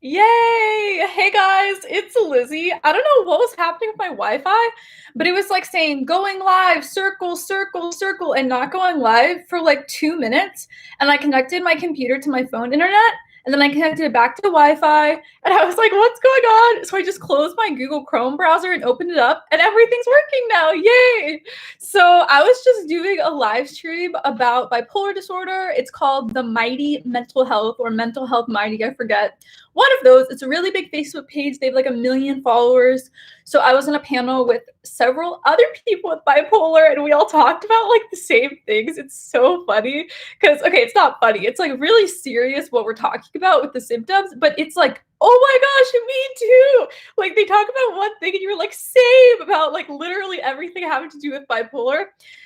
Yay! Hey guys, it's Lizzie. I don't know what was happening with my Wi-Fi, but it was like saying going live, circle, circle, circle, and not going live for like 2 minutes. And I connected my computer to my phone internet, and then I connected it back to Wi-Fi, and I was like, what's going on? So I just closed my Google Chrome browser and opened it up, and everything's working now. Yay! So I was just doing a live stream about bipolar disorder. It's called the Mighty Mental Health or Mental Health Mighty, I forget. One of those. It's a really big Facebook page. They have like 1 million followers. So I was on a panel with several other people with bipolar, and we all talked about like the same things. It's so funny because, okay, it's not funny. It's like really serious what we're talking about with the symptoms, but it's like, oh my gosh, me too. Like they talk about one thing and you're like, same, about like literally everything having to do with bipolar.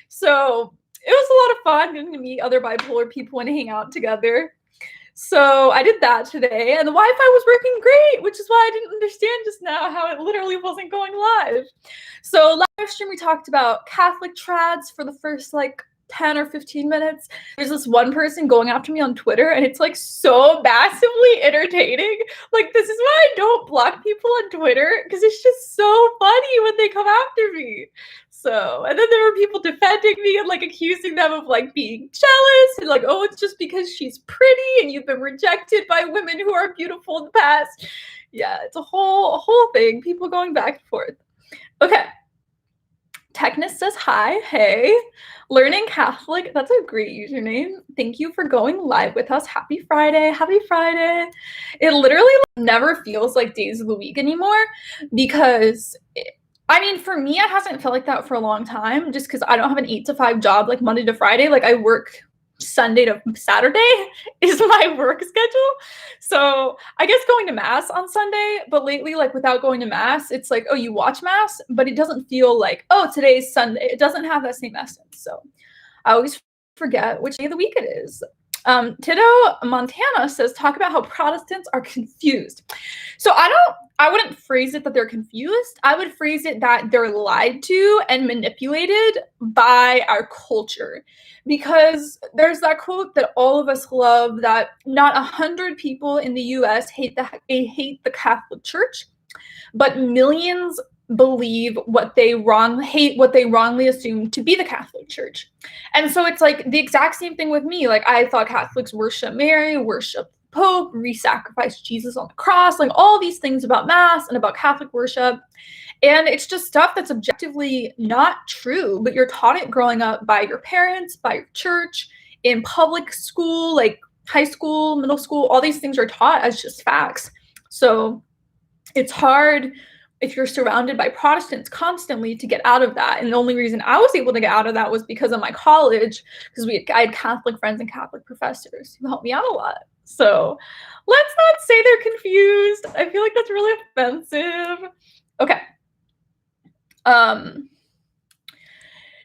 So it was a lot of fun getting to meet other bipolar people and hang out together. So I did that today, and the Wi-Fi was working great, which is why I didn't understand just now how it literally wasn't going live. So live stream, we talked about Catholic trads for the first like 10 or 15 minutes. There's this one person going after me on Twitter, and it's like so massively entertaining. Like this is why I don't block people on Twitter, because it's just so funny when they come after me. So, and then there were people defending me and like accusing them of like being jealous and like, oh, it's just because she's pretty and you've been rejected by women who are beautiful in the past. Yeah, it's a whole thing. People going back and forth. Okay. Technus says hi. Hey. Learning Catholic. That's a great username. Thank you for going live with us. Happy Friday. Happy Friday. It literally never feels like days of the week anymore because I mean, for me, it hasn't felt like that for a long time just because I don't have an 8 to 5 job like Monday to Friday. Like I work Sunday to Saturday is my work schedule. So I guess going to mass on Sunday, but lately, like without going to mass, it's like, oh, you watch mass, but it doesn't feel like, oh, today's Sunday. It doesn't have that same essence. So I always forget which day of the week it is. Tito Montana says, talk about how Protestants are confused. So I wouldn't phrase it that they're confused. I would phrase it that they're lied to and manipulated by our culture. Because there's that quote that all of us love that not 100 people in the US hate the Catholic Church, but millions believe what they wrongly assume to be the Catholic Church. And so it's like the exact same thing with me. Like I thought Catholics worship Mary, worship Pope, re-sacrifice Jesus on the cross, like all these things about Mass and about Catholic worship. And it's just stuff that's objectively not true, but you're taught it growing up by your parents, by your church, in public school, like high school, middle school, all these things are taught as just facts. So it's hard if you're surrounded by Protestants constantly to get out of that. And the only reason I was able to get out of that was because of my college, because I had Catholic friends and Catholic professors who helped me out a lot. So let's not say they're confused. I feel like that's really offensive. Okay.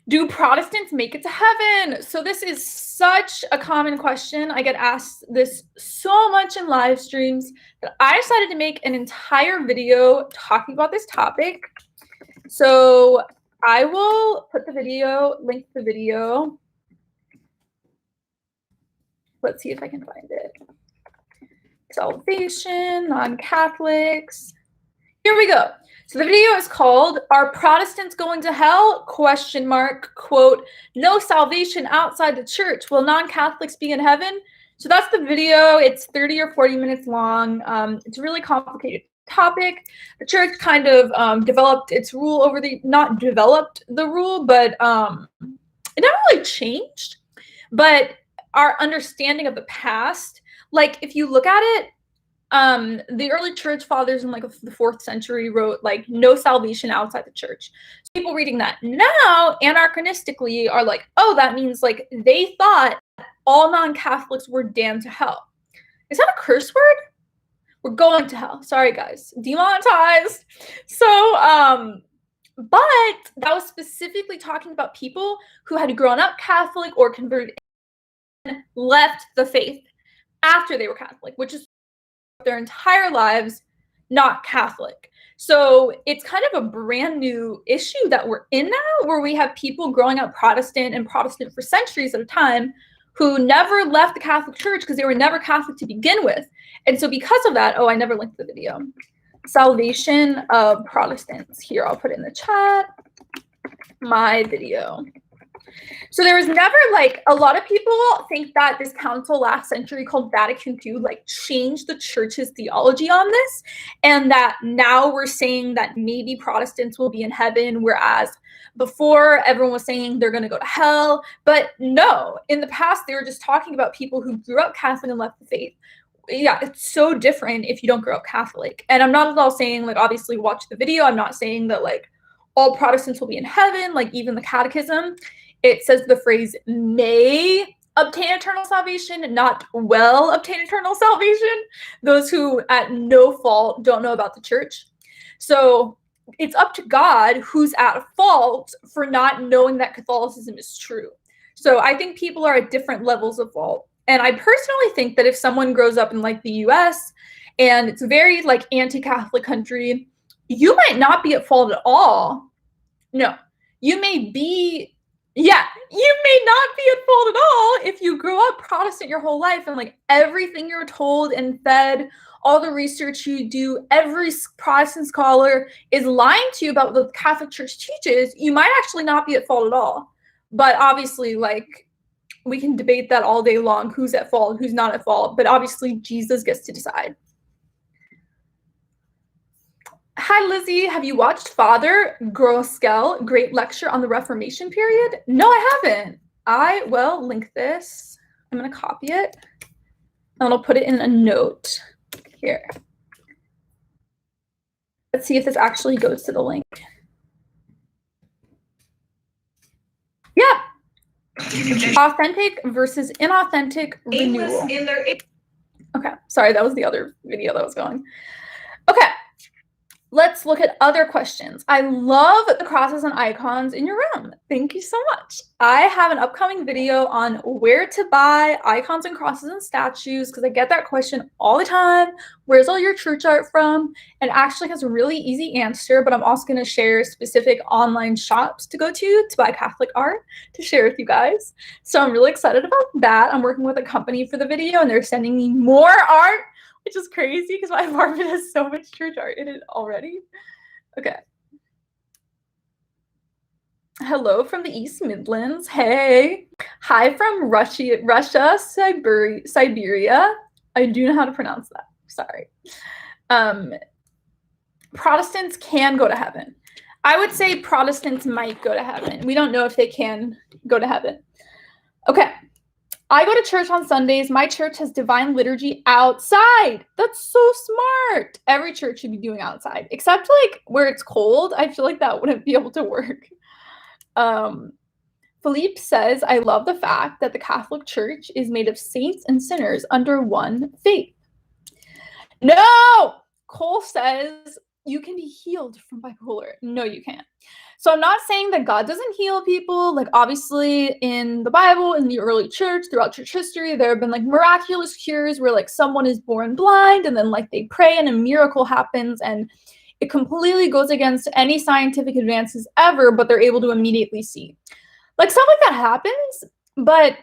Do Protestants make it to heaven? So this is such a common question. I get asked this so much in live streams that I decided to make an entire video talking about this topic. So I will put the video, link the video. Let's see if I can find it. Salvation, non-Catholics. Here we go. So the video is called, Are Protestants Going to Hell? ? Quote, no salvation outside the church. Will non-Catholics be in heaven? So that's the video. It's 30 or 40 minutes long. It's a really complicated topic. The church kind of developed its rule over not developed the rule, but it never really changed. But our understanding of the past, like if you look at it, the early church fathers in like the 4th century wrote like no salvation outside the church. So people reading that now anachronistically are like, oh, that means like they thought all non-Catholics were damned to hell. Is that a curse word? We're going to hell. Sorry guys, demonetized. So but that was specifically talking about people who had grown up Catholic or converted and left the faith after they were Catholic, which is their entire lives not Catholic. So it's kind of a brand new issue that we're in now, where we have people growing up Protestant and Protestant for centuries at a time who never left the Catholic Church because they were never Catholic to begin with. And so because of that, I never linked the video. Salvation of Protestants. Here, I'll put it in the chat. My video. So there was never, like, a lot of people think that this council last century called Vatican II, like, changed the church's theology on this, and that now we're saying that maybe Protestants will be in heaven, whereas before everyone was saying they're going to go to hell. But no, in the past, they were just talking about people who grew up Catholic and left the faith. Yeah, it's so different if you don't grow up Catholic. And I'm not at all saying, like, obviously watch the video. I'm not saying that, like, all Protestants will be in heaven, like even the catechism. It says the phrase may obtain eternal salvation, not will obtain eternal salvation. Those who at no fault don't know about the church. So it's up to God who's at fault for not knowing that Catholicism is true. So I think people are at different levels of fault. And I personally think that if someone grows up in like the US and it's a very like anti-Catholic country, you might not be at fault at all. No, you may be, yeah, you may not be at fault at all if you grew up Protestant your whole life and like everything you're told and fed, all the research you do, every Protestant scholar is lying to you about what the Catholic Church teaches. You might actually not be at fault at all. But obviously, like, we can debate that all day long, who's at fault, who's not at fault. But obviously, Jesus gets to decide. Hi, Lizzie. Have you watched Father Groskel, Great Lecture on the Reformation Period? No, I haven't. I will link this. I'm going to copy it. And I'll put it in a note here. Let's see if this actually goes to the link. Yeah. Authentic versus inauthentic renewal. Okay, sorry, that was the other video that was going. Okay, let's look at other questions. I love the crosses and icons in your room. Thank you so much. I have an upcoming video on where to buy icons and crosses and statues because I get that question all the time. Where's all your church art from? And actually has a really easy answer, but I'm also going to share specific online shops to go to buy Catholic art to share with you guys. So I'm really excited about that. I'm working with a company for the video and they're sending me more art, which is crazy because my apartment has so much church art in it already. Okay. Hello from the East Midlands. Hey. Hi from Russia, Siberia. I do know how to pronounce that. Sorry. Protestants can go to heaven. I would say Protestants might go to heaven. We don't know if they can go to heaven. Okay. I go to church on Sundays. My church has divine liturgy outside. That's so smart. Every church should be doing outside, except like where it's cold. I feel like that wouldn't be able to work. Philippe says, I love the fact that the Catholic Church is made of saints and sinners under one faith. No! Cole says, you can be healed from bipolar. No, you can't. So I'm not saying that God doesn't heal people. Like, obviously, in the Bible, in the early church, throughout church history, there have been, like, miraculous cures where, like, someone is born blind and then, like, they pray and a miracle happens and it completely goes against any scientific advances ever, but they're able to immediately see. Like, stuff like that happens, but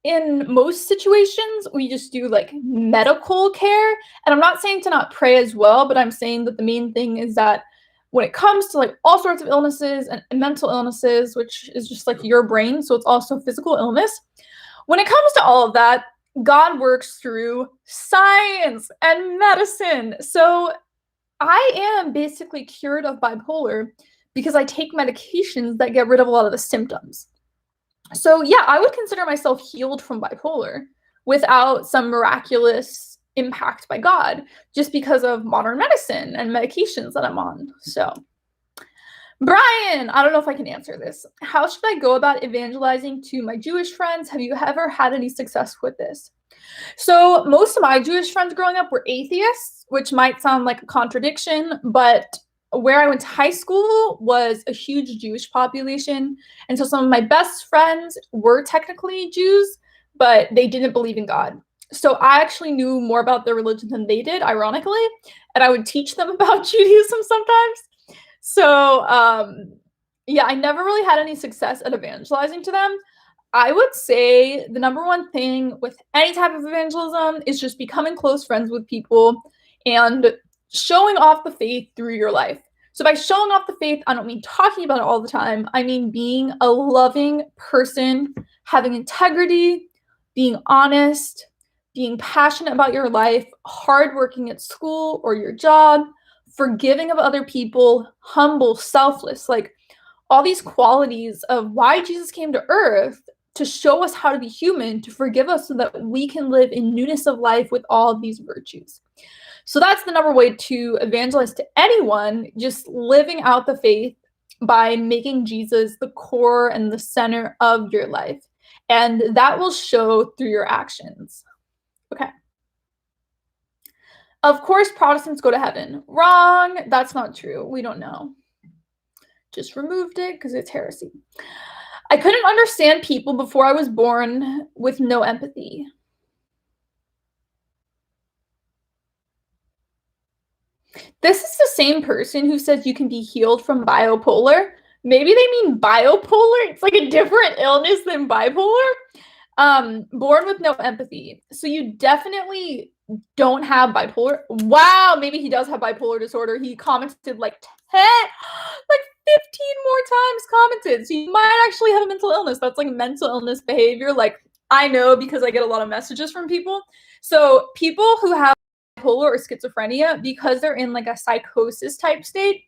in most situations, we just do, like, medical care. And I'm not saying to not pray as well, but I'm saying that the main thing is that when it comes to, like, all sorts of illnesses and mental illnesses, which is just, like, your brain, so it's also physical illness, when it comes to all of that, God works through science and medicine. So I am basically cured of bipolar because I take medications that get rid of a lot of the symptoms. So yeah, I would consider myself healed from bipolar without some miraculous impact by God, just because of modern medicine and medications that I'm on. So Brian, I don't know if I can answer this. How should I go about evangelizing to my Jewish friends? Have you ever had any success with this? So most of my Jewish friends growing up were atheists, which might sound like a contradiction, but where I went to high school was a huge Jewish population. And so some of my best friends were technically Jews, but they didn't believe in God. So I actually knew more about their religion than they did, ironically, and I would teach them about Judaism sometimes. So yeah, I never really had any success at evangelizing to them. I would say the number one thing with any type of evangelism is just becoming close friends with people and showing off the faith through your life. So by showing off the faith, I don't mean talking about it all the time. I mean being a loving person, having integrity, being honest, being passionate about your life, hardworking at school or your job, forgiving of other people, humble, selfless, like all these qualities of why Jesus came to earth to show us how to be human, to forgive us so that we can live in newness of life with all of these virtues. So that's the number way to evangelize to anyone, just living out the faith by making Jesus the core and the center of your life. And that will show through your actions. Okay. Of course, Protestants go to heaven. Wrong. That's not true. We don't know. Just removed it because it's heresy. I couldn't understand people before I was born with no empathy. This is the same person who says you can be healed from bipolar. Maybe they mean bipolar. It's like a different illness than bipolar. Born with no empathy. So you definitely don't have bipolar. Wow, maybe he does have bipolar disorder. He commented like 10, like 15 more times commented. So you might actually have a mental illness. That's like mental illness behavior. Like I know because I get a lot of messages from people. So people who have bipolar or schizophrenia, because they're in like a psychosis type state,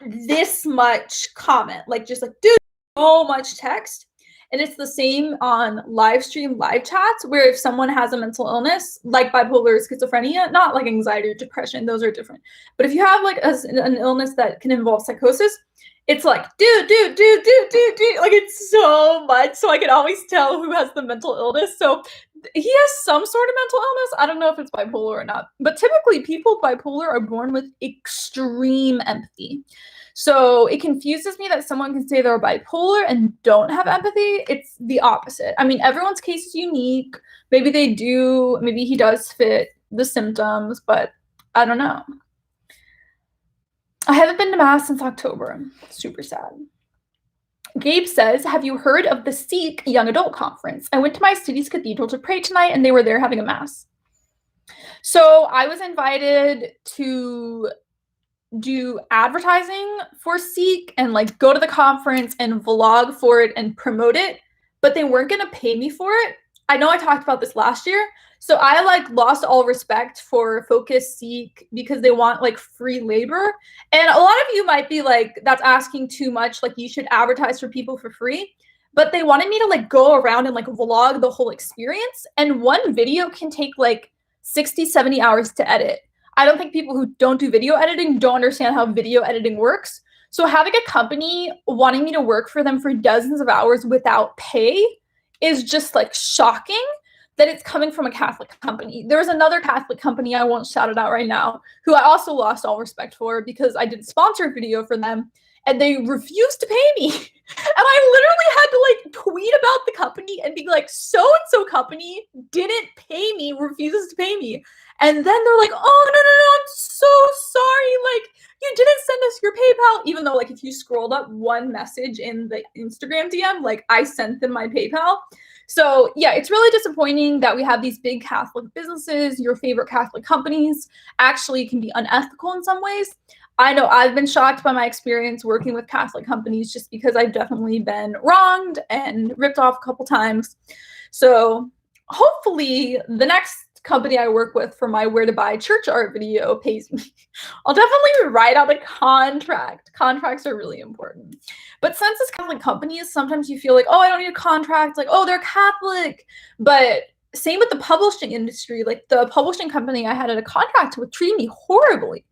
this much comment, like just like, dude, so much text. And it's the same on live stream, live chats, where if someone has a mental illness, like bipolar or schizophrenia, not like anxiety or depression, those are different. But if you have like an illness that can involve psychosis, it's like, dude, like it's so much. So I can always tell who has the mental illness. So he has some sort of mental illness. I don't know if it's bipolar or not. But typically people with bipolar are born with extreme empathy. So it confuses me that someone can say they're bipolar and don't have empathy. It's the opposite. I mean, everyone's case is unique. Maybe they do, maybe he does fit the symptoms, but I don't know. I haven't been to Mass since October. Super sad. Gabe says, have you heard of the Sikh Young Adult Conference? I went to my city's cathedral to pray tonight and they were there having a Mass. So I was invited to do advertising for Sikh and like go to the conference and vlog for it and promote it, but they weren't going to pay me for it. I know I talked about this last year. So I like lost all respect for Focus Sikh because they want like free labor. And a lot of you might be like, that's asking too much. Like you should advertise for people for free. But they wanted me to like go around and like vlog the whole experience. And one video can take like 60, 70 hours to edit. I don't think people who don't do video editing don't understand how video editing works. So having a company wanting me to work for them for dozens of hours without pay is just like shocking that it's coming from a Catholic company. There was another Catholic company, I won't shout it out right now, who I also lost all respect for because I did a sponsored video for them and they refused to pay me. And I literally had to like tweet about the company and be like, so-and-so company didn't pay me, refuses to pay me. And then they're like, oh, no, I'm so sorry. Like, you didn't send us your PayPal. Even though, like, if you scrolled up one message in the Instagram DM, like, I sent them my PayPal. So, yeah, it's really disappointing that we have these big Catholic businesses, your favorite Catholic companies, actually can be unethical in some ways. I know I've been shocked by my experience working with Catholic companies just because I've definitely been wronged and ripped off a couple times. So hopefully the next company I work with for my Where to Buy Church Art video pays me. I'll definitely write out a contract. Contracts are really important. But since it's Catholic companies, sometimes you feel like, oh, I don't need a contract. Like, oh, they're Catholic. But same with the publishing industry. Like the publishing company I had a contract with treated me horribly.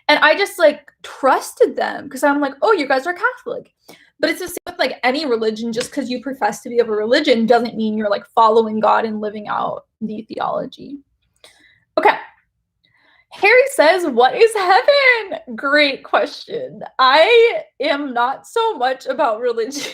And I just like trusted them because I'm like, oh, you guys are Catholic. But it's the same with like any religion. Just because you profess to be of a religion doesn't mean you're like following God and living out the theology. Okay. Harry says, what is heaven? Great question. I am not so much about religion.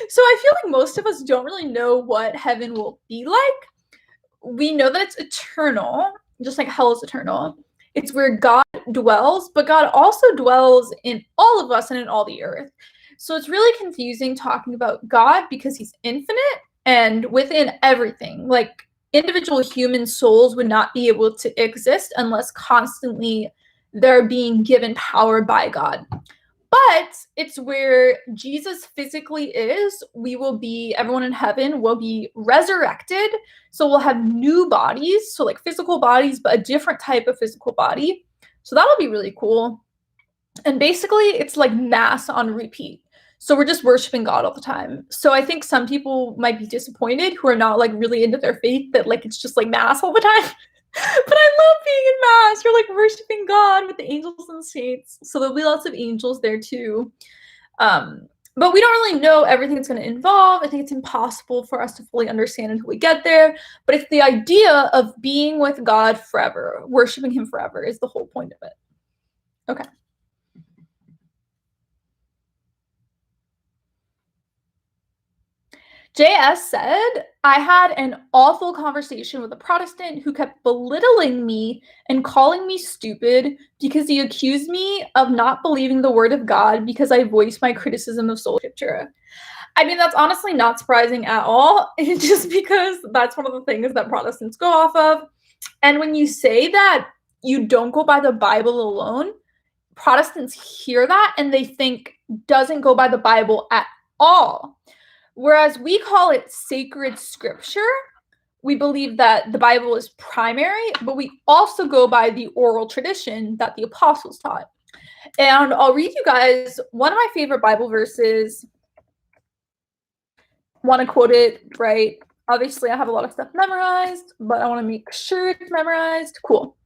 So I feel like most of us don't really know what heaven will be like. We know that it's eternal, just like hell is eternal. It's where God dwells, but God also dwells in all of us and in all the earth. So it's really confusing talking about God because he's infinite and within everything. Like, individual human souls would not be able to exist unless constantly they're being given power by God. But it's where Jesus physically is. Everyone in heaven will be resurrected. So we'll have new bodies. So like physical bodies, but a different type of physical body. So that'll be really cool. And basically it's like mass on repeat. So we're just worshiping God all the time. So I think some people might be disappointed who are not like really into their faith that like it's just like mass all the time. But I love being in mass. You're like worshiping God with the angels and saints. So there'll be lots of angels there too. But we don't really know everything it's going to involve. I think it's impossible for us to fully understand until we get there. But it's the idea of being with God forever, worshiping him forever is the whole point of it. Okay. JS said, I had an awful conversation with a Protestant who kept belittling me and calling me stupid because he accused me of not believing the word of God because I voiced my criticism of sola scriptura. I mean, that's honestly not surprising at all, just because that's one of the things that Protestants go off of. And when you say that you don't go by the Bible alone, Protestants hear that and they think doesn't go by the Bible at all. Whereas we call it sacred scripture, we believe that the Bible is primary, but we also go by the oral tradition that the apostles taught. And I'll read you guys one of my favorite Bible verses. Want to quote it, right? Obviously, I have a lot of stuff memorized, but I want to make sure it's memorized. Cool.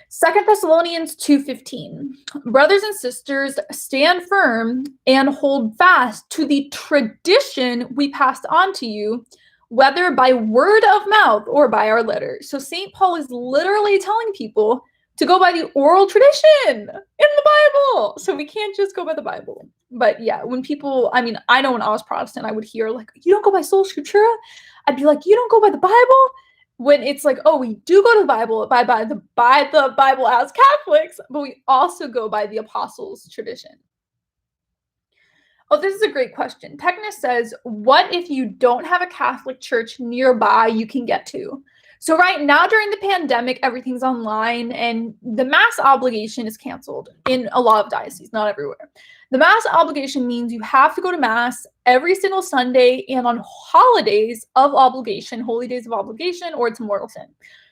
2 Thessalonians 2:15. Brothers and sisters, stand firm and hold fast to the tradition we passed on to you, whether by word of mouth or by our letter. So St. Paul is literally telling people to go by the oral tradition in the Bible. So we can't just go by the Bible. But yeah, when people, I mean, I know when I was Protestant, I would hear like, you don't go by sola scriptura? I'd be like, you don't go by the Bible? When it's like, oh, we do go to the Bible, by the Bible as Catholics, but we also go by the apostles' tradition. Oh, this is a great question. Technis says, what if you don't have a Catholic church nearby you can get to? So right now during the pandemic, everything's online and the Mass obligation is canceled in a lot of dioceses, not everywhere. The Mass obligation means you have to go to Mass every single Sunday and on holidays of obligation, holy days of obligation, or it's mortal sin.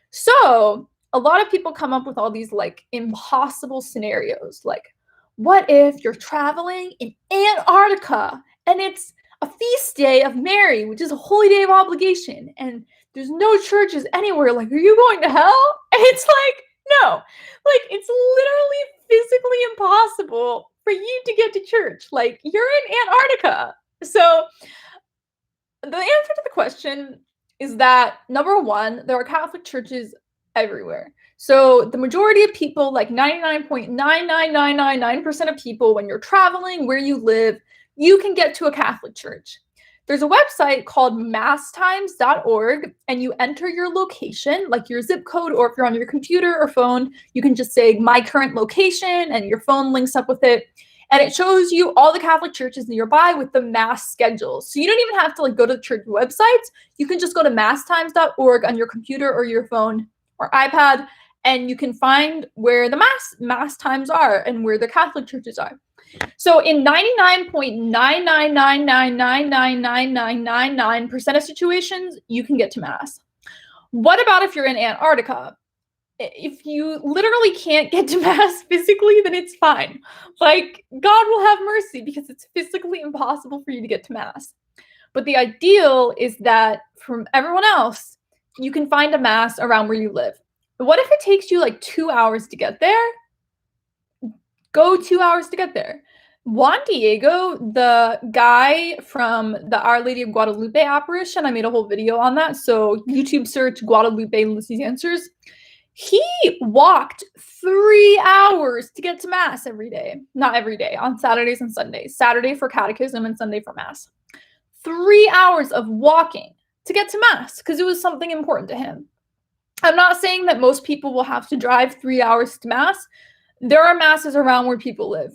So a lot of people come up with all these like impossible scenarios. Like, what if you're traveling in Antarctica and it's a feast day of Mary, which is a holy day of obligation, and there's no churches anywhere. Like, are you going to hell? And it's like, no. Like, it's literally physically impossible for you to get to church. Like, you're in Antarctica. So the answer to the question is that, number one, there are Catholic churches everywhere. So the majority of people, like 99.99999% of people, when you're traveling, where you live, you can get to a Catholic church. There's a website called masstimes.org, and you enter your location, like your zip code, or if you're on your computer or phone, you can just say my current location, and your phone links up with it. And it shows you all the Catholic churches nearby with the Mass schedules. So you don't even have to like go to the church websites. You can just go to masstimes.org on your computer or your phone or iPad, and you can find where the Mass times are and where the Catholic churches are. So in 99.999999999% of situations, you can get to Mass. What about if you're in Antarctica? If you literally can't get to Mass physically, then it's fine. Like, God will have mercy because it's physically impossible for you to get to Mass. But the ideal is that from everyone else, you can find a Mass around where you live. But what if it takes you like 2 hours to get there? Go 2 hours to get there. Juan Diego, the guy from the Our Lady of Guadalupe apparition, I made a whole video on that. So YouTube search Guadalupe LizziesAnswers. He walked 3 hours to get to Mass every day. Not every day, on Saturdays and Sundays. Saturday for catechism and Sunday for Mass. 3 hours of walking to get to Mass because it was something important to him. I'm not saying that most people will have to drive 3 hours to Mass. There are Masses around where people live.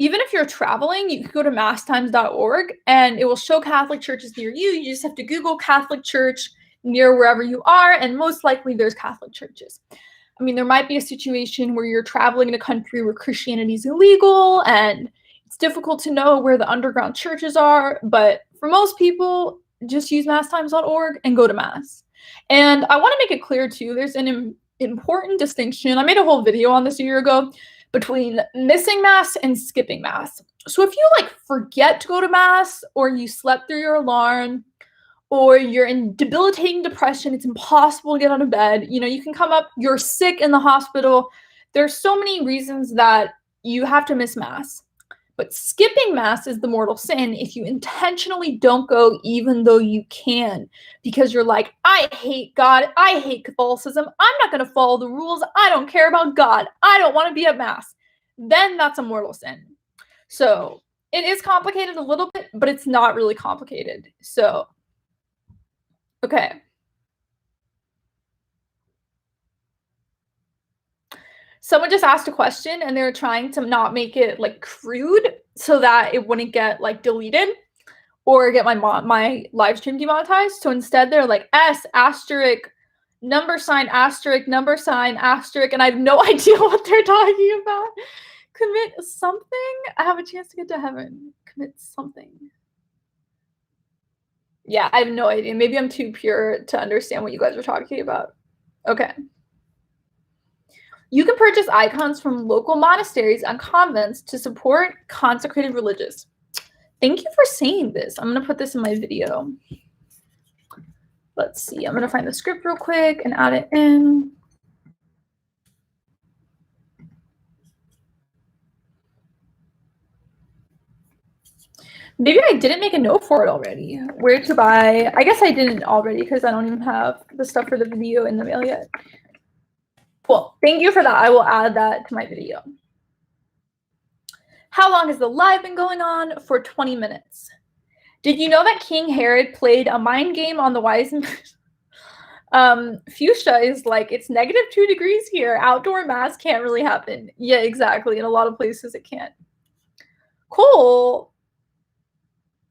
even if you're traveling, you can go to masstimes.org and it will show Catholic churches near you. You just have to Google Catholic church near wherever you are, and most likely there's Catholic churches. I mean, there might be a situation where you're traveling in a country where Christianity is illegal and it's difficult to know where the underground churches are, but for most people, just use masstimes.org and go to mass. And I want to make it clear too, there's an important distinction. I made a whole video on this a year ago between missing mass and skipping mass. So if you like forget to go to mass, or you slept through your alarm, or you're in debilitating depression, it's impossible to get out of bed, you know, you can come up, you're sick in the hospital. There's so many reasons that you have to miss mass. But skipping mass is the mortal sin if you intentionally don't go even though you can, because you're like, I hate God, I hate Catholicism, I'm not going to follow the rules, I don't care about God, I don't want to be at mass. Then that's a mortal sin. So it is complicated a little bit, but it's not really complicated. So, okay. Someone just asked a question and they're trying to not make it like crude so that it wouldn't get like deleted or get my live stream demonetized. So instead they're like S asterisk number sign asterisk number sign asterisk, and I have no idea what they're talking about. Commit something? I have a chance to get to heaven. Commit something. Yeah, I have no idea. Maybe I'm too pure to understand what you guys are talking about. Okay. You can purchase icons from local monasteries and convents to support consecrated religious. Thank you for saying this. I'm going to put this in my video. Let's see. I'm going to find the script real quick and add it in. Maybe I didn't make a note for it already. Where to buy? I guess I didn't already because I don't even have the stuff for the video in the mail yet. Cool. Thank you for that. I will add that to my video. How long has the live been going on? For 20 minutes. Did you know that King Herod played a mind game on the wise men? Fuchsia is like, it's -2 degrees here. Outdoor mass can't really happen. Yeah, exactly. In a lot of places it can't. Cole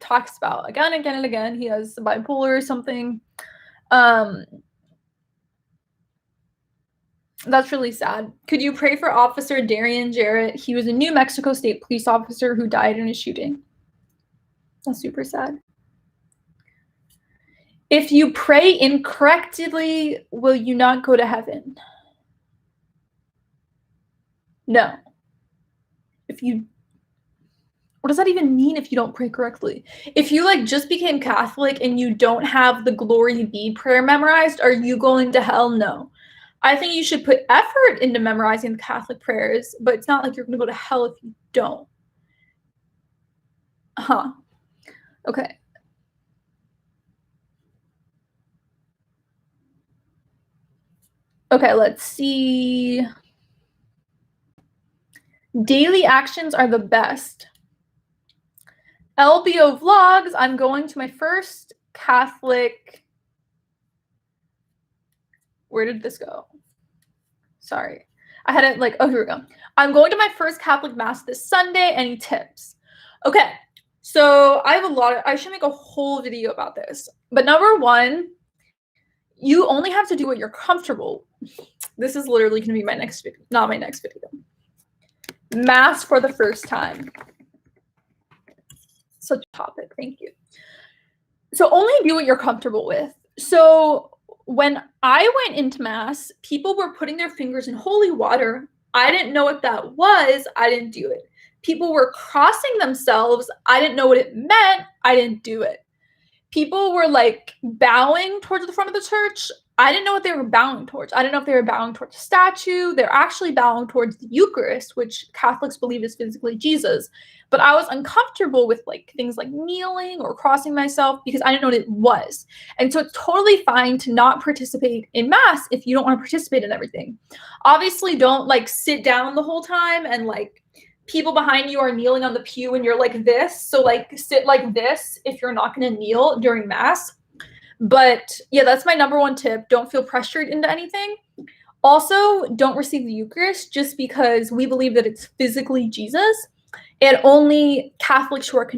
talks about again and again. He has bipolar or something. That's really sad. Could you pray for Officer Darian Jarrett? He was a New Mexico State police officer who died in a shooting. That's super sad. If you pray incorrectly, will you not go to heaven? No. What does that even mean if you don't pray correctly? If you like just became Catholic and you don't have the Glory Be prayer memorized, are you going to hell? No. I think you should put effort into memorizing the Catholic prayers, but it's not like you're going to go to hell if you don't. Okay. Okay, let's see. Daily actions are the best. LBO vlogs, I'm going to my first Catholic. Where did this go? Sorry. I had it like, oh, here we go. I'm going to my first Catholic Mass this Sunday. Any tips? Okay. So I have I should make a whole video about this. But number one, you only have to do what you're comfortable. This is literally going to be my next video, not my next video. Mass for the first time. Such a topic. Thank you. So only do what you're comfortable with. So when I went into Mass, people were putting their fingers in holy water. I didn't know what that was. I didn't do it. People were crossing themselves. I didn't know what it meant. I didn't do it. People were like bowing towards the front of the church. I didn't know what they were bowing towards. I didn't know if they were bowing towards a statue. They're actually bowing towards the Eucharist, which Catholics believe is physically Jesus. But I was uncomfortable with like things like kneeling or crossing myself because I didn't know what it was. And so it's totally fine to not participate in Mass if you don't want to participate in everything. Obviously, don't like sit down the whole time and like people behind you are kneeling on the pew and you're like this. So like sit like this if you're not going to kneel during Mass. But yeah, that's my number one tip. Don't feel pressured into anything. Also, don't receive the Eucharist just because we believe that it's physically Jesus. And only Catholics who are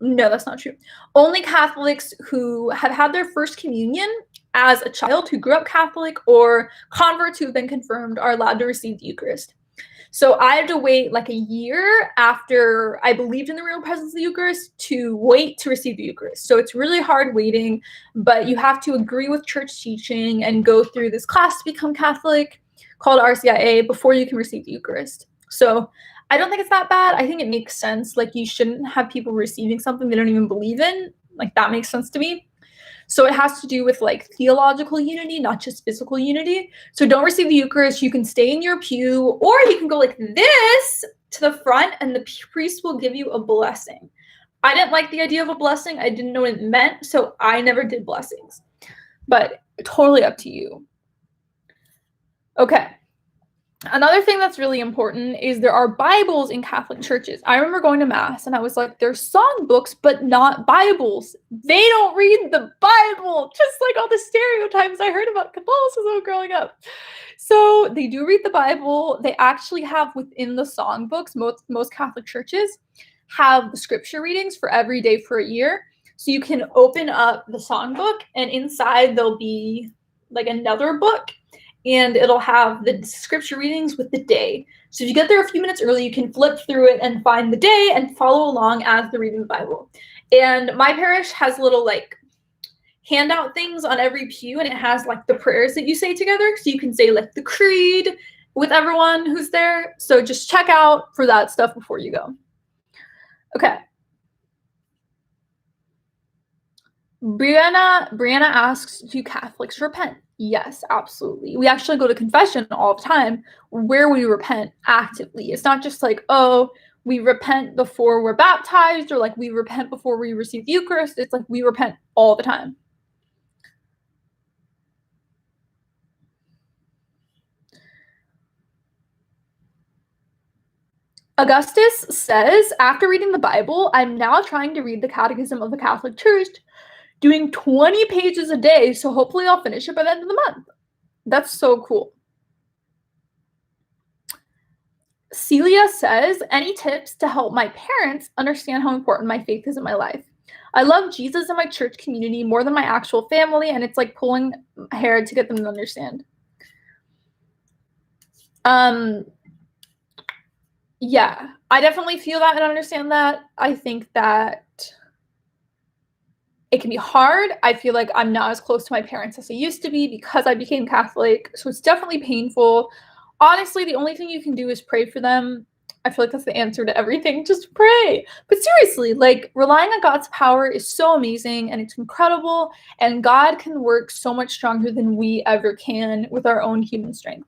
no, that's not true. Only Catholics who have had their first communion as a child, who grew up Catholic, or converts who've been confirmed, are allowed to receive the Eucharist. So I had to wait like a year after I believed in the real presence of the Eucharist to wait to receive the Eucharist. So it's really hard waiting, but you have to agree with church teaching and go through this class to become Catholic called RCIA before you can receive the Eucharist. So I don't think it's that bad. I think it makes sense. Like, you shouldn't have people receiving something they don't even believe in. Like, that makes sense to me. So it has to do with like theological unity, not just physical unity. So don't receive the Eucharist. You can stay in your pew, or you can go like this to the front and the priest will give you a blessing. I didn't like the idea of a blessing. I didn't know what it meant, so I never did blessings. But totally up to you. Okay. Another thing that's really important is there are Bibles in Catholic churches. I remember going to Mass and I was like, there's song books, but not Bibles. They don't read the Bible, just like all the stereotypes I heard about Catholicism growing up. So they do read the Bible. They actually have within the song books, most Catholic churches have the scripture readings for every day for a year. So you can open up the song book and inside there'll be like another book. And it'll have the scripture readings with the day. So if you get there a few minutes early, you can flip through it and find the day and follow along as they're reading the Bible. And my parish has little like handout things on every pew, and it has like the prayers that you say together. So you can say like the creed with everyone who's there. So just check out for that stuff before you go. Okay. Brianna asks, do Catholics repent? Yes, absolutely. We actually go to confession all the time where we repent actively. It's not just like, oh, we repent before we're baptized, or like we repent before we receive the Eucharist. It's like we repent all the time. Augustus says, after reading the Bible, I'm now trying to read the Catechism of the Catholic Church, doing 20 pages a day, so hopefully I'll finish it by the end of the month. That's so cool. Celia says, any tips to help my parents understand how important my faith is in my life? I love Jesus and my church community more than my actual family, and it's like pulling hair to get them to understand. Yeah, I definitely feel that and understand that. I think that it can be hard. I feel like I'm not as close to my parents as I used to be because I became Catholic. So it's definitely painful. Honestly, the only thing you can do is pray for them. I feel like that's the answer to everything. Just pray. But seriously, like, relying on God's power is so amazing and it's incredible. And God can work so much stronger than we ever can with our own human strength.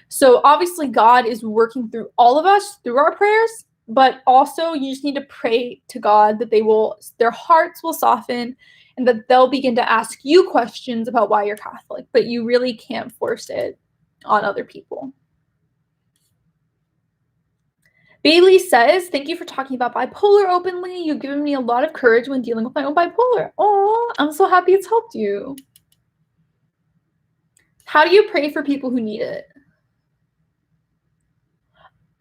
So obviously God is working through all of us through our prayers. But also you just need to pray to God that their hearts will soften and that they'll begin to ask you questions about why you're Catholic, but you really can't force it on other people. Bailey says, thank you for talking about bipolar openly. You've given me a lot of courage when dealing with my own bipolar. Oh, I'm so happy it's helped you. How do you pray for people who need it?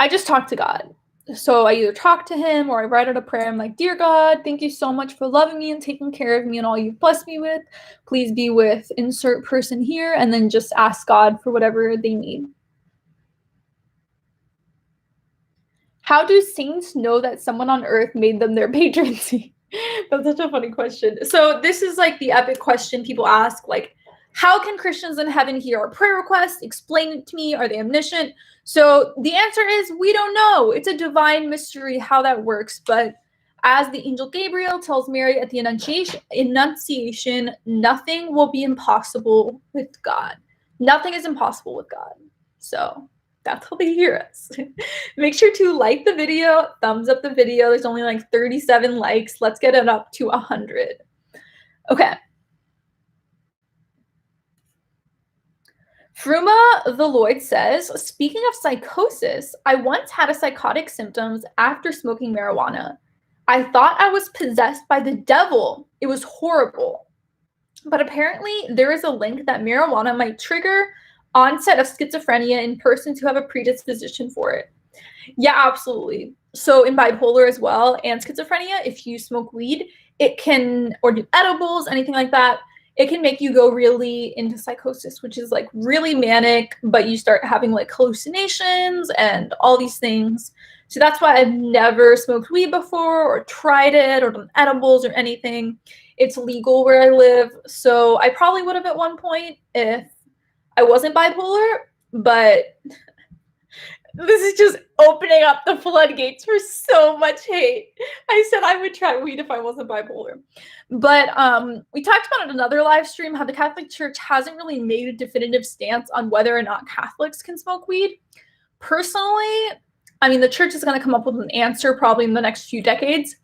I just talk to God. So I either talk to him or I write out a prayer. I'm like, dear God, thank you so much for loving me and taking care of me and all you've blessed me with. Please be with insert person here, and then just ask God for whatever they need. How do saints know that someone on earth made them their patron saint? That's such a funny question. So this is like the epic question people ask, like, how can Christians in heaven hear our prayer requests? Explain it to me. Are they omniscient? So the answer is we don't know. It's a divine mystery how that works. But as the angel Gabriel tells Mary at the Annunciation, nothing will be impossible with God. Nothing is impossible with God. So that's how they hear us. Make sure to like the video, thumbs up the video. There's only like 37 likes. Let's get it up to 100. Okay. Fruma the Lloyd says, speaking of psychosis, I once had psychotic symptoms after smoking marijuana. I thought I was possessed by the devil. It was horrible. But apparently there is a link that marijuana might trigger onset of schizophrenia in persons who have a predisposition for it. Yeah, absolutely. So in bipolar as well and schizophrenia, if you smoke weed, it can, or do edibles, anything like that, it can make you go really into psychosis, which is like really manic, but you start having like hallucinations and all these things. So that's why I've never smoked weed before or tried it or done edibles or anything. It's legal where I live. So I probably would have at one point if I wasn't bipolar, but this is just opening up the floodgates for so much hate. I said I would try weed if I wasn't bipolar. But we talked about it in another live stream, how the Catholic Church hasn't really made a definitive stance on whether or not Catholics can smoke weed. Personally, I mean, the church is going to come up with an answer probably in the next few decades.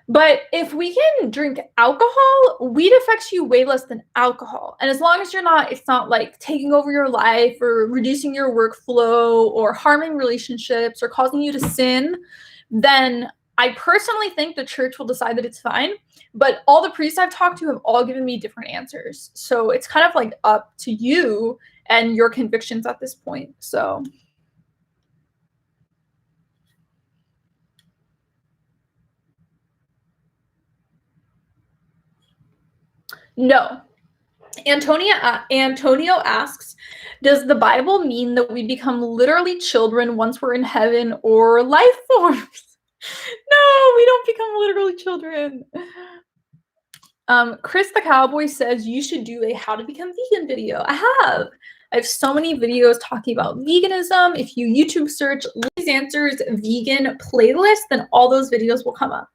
But if we can drink alcohol, weed affects you way less than alcohol. And as long as it's not like taking over your life or reducing your workflow or harming relationships or causing you to sin, then I personally think the church will decide that it's fine. But all the priests I've talked to have all given me different answers. So it's kind of like up to you and your convictions at this point. So no. Antonio asks, does the Bible mean that we become literally children once we're in heaven or life forms? No, we don't become literally children. Chris the Cowboy says you should do a how to become vegan video. I have so many videos talking about veganism. If you YouTube search Lizzie's Answers vegan playlist, then all those videos will come up.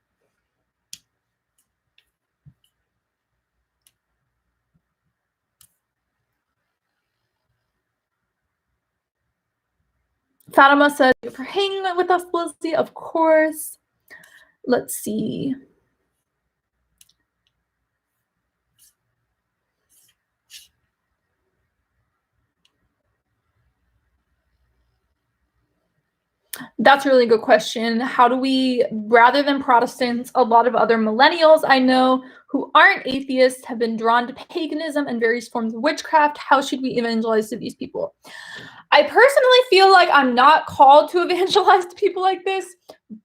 Fatima says, "Thank you for hanging with us, Lizzie." Of course. Let's see. That's a really good question. How do we, rather than Protestants, a lot of other millennials I know who aren't atheists have been drawn to paganism and various forms of witchcraft. How should we evangelize to these people? I personally feel like I'm not called to evangelize to people like this,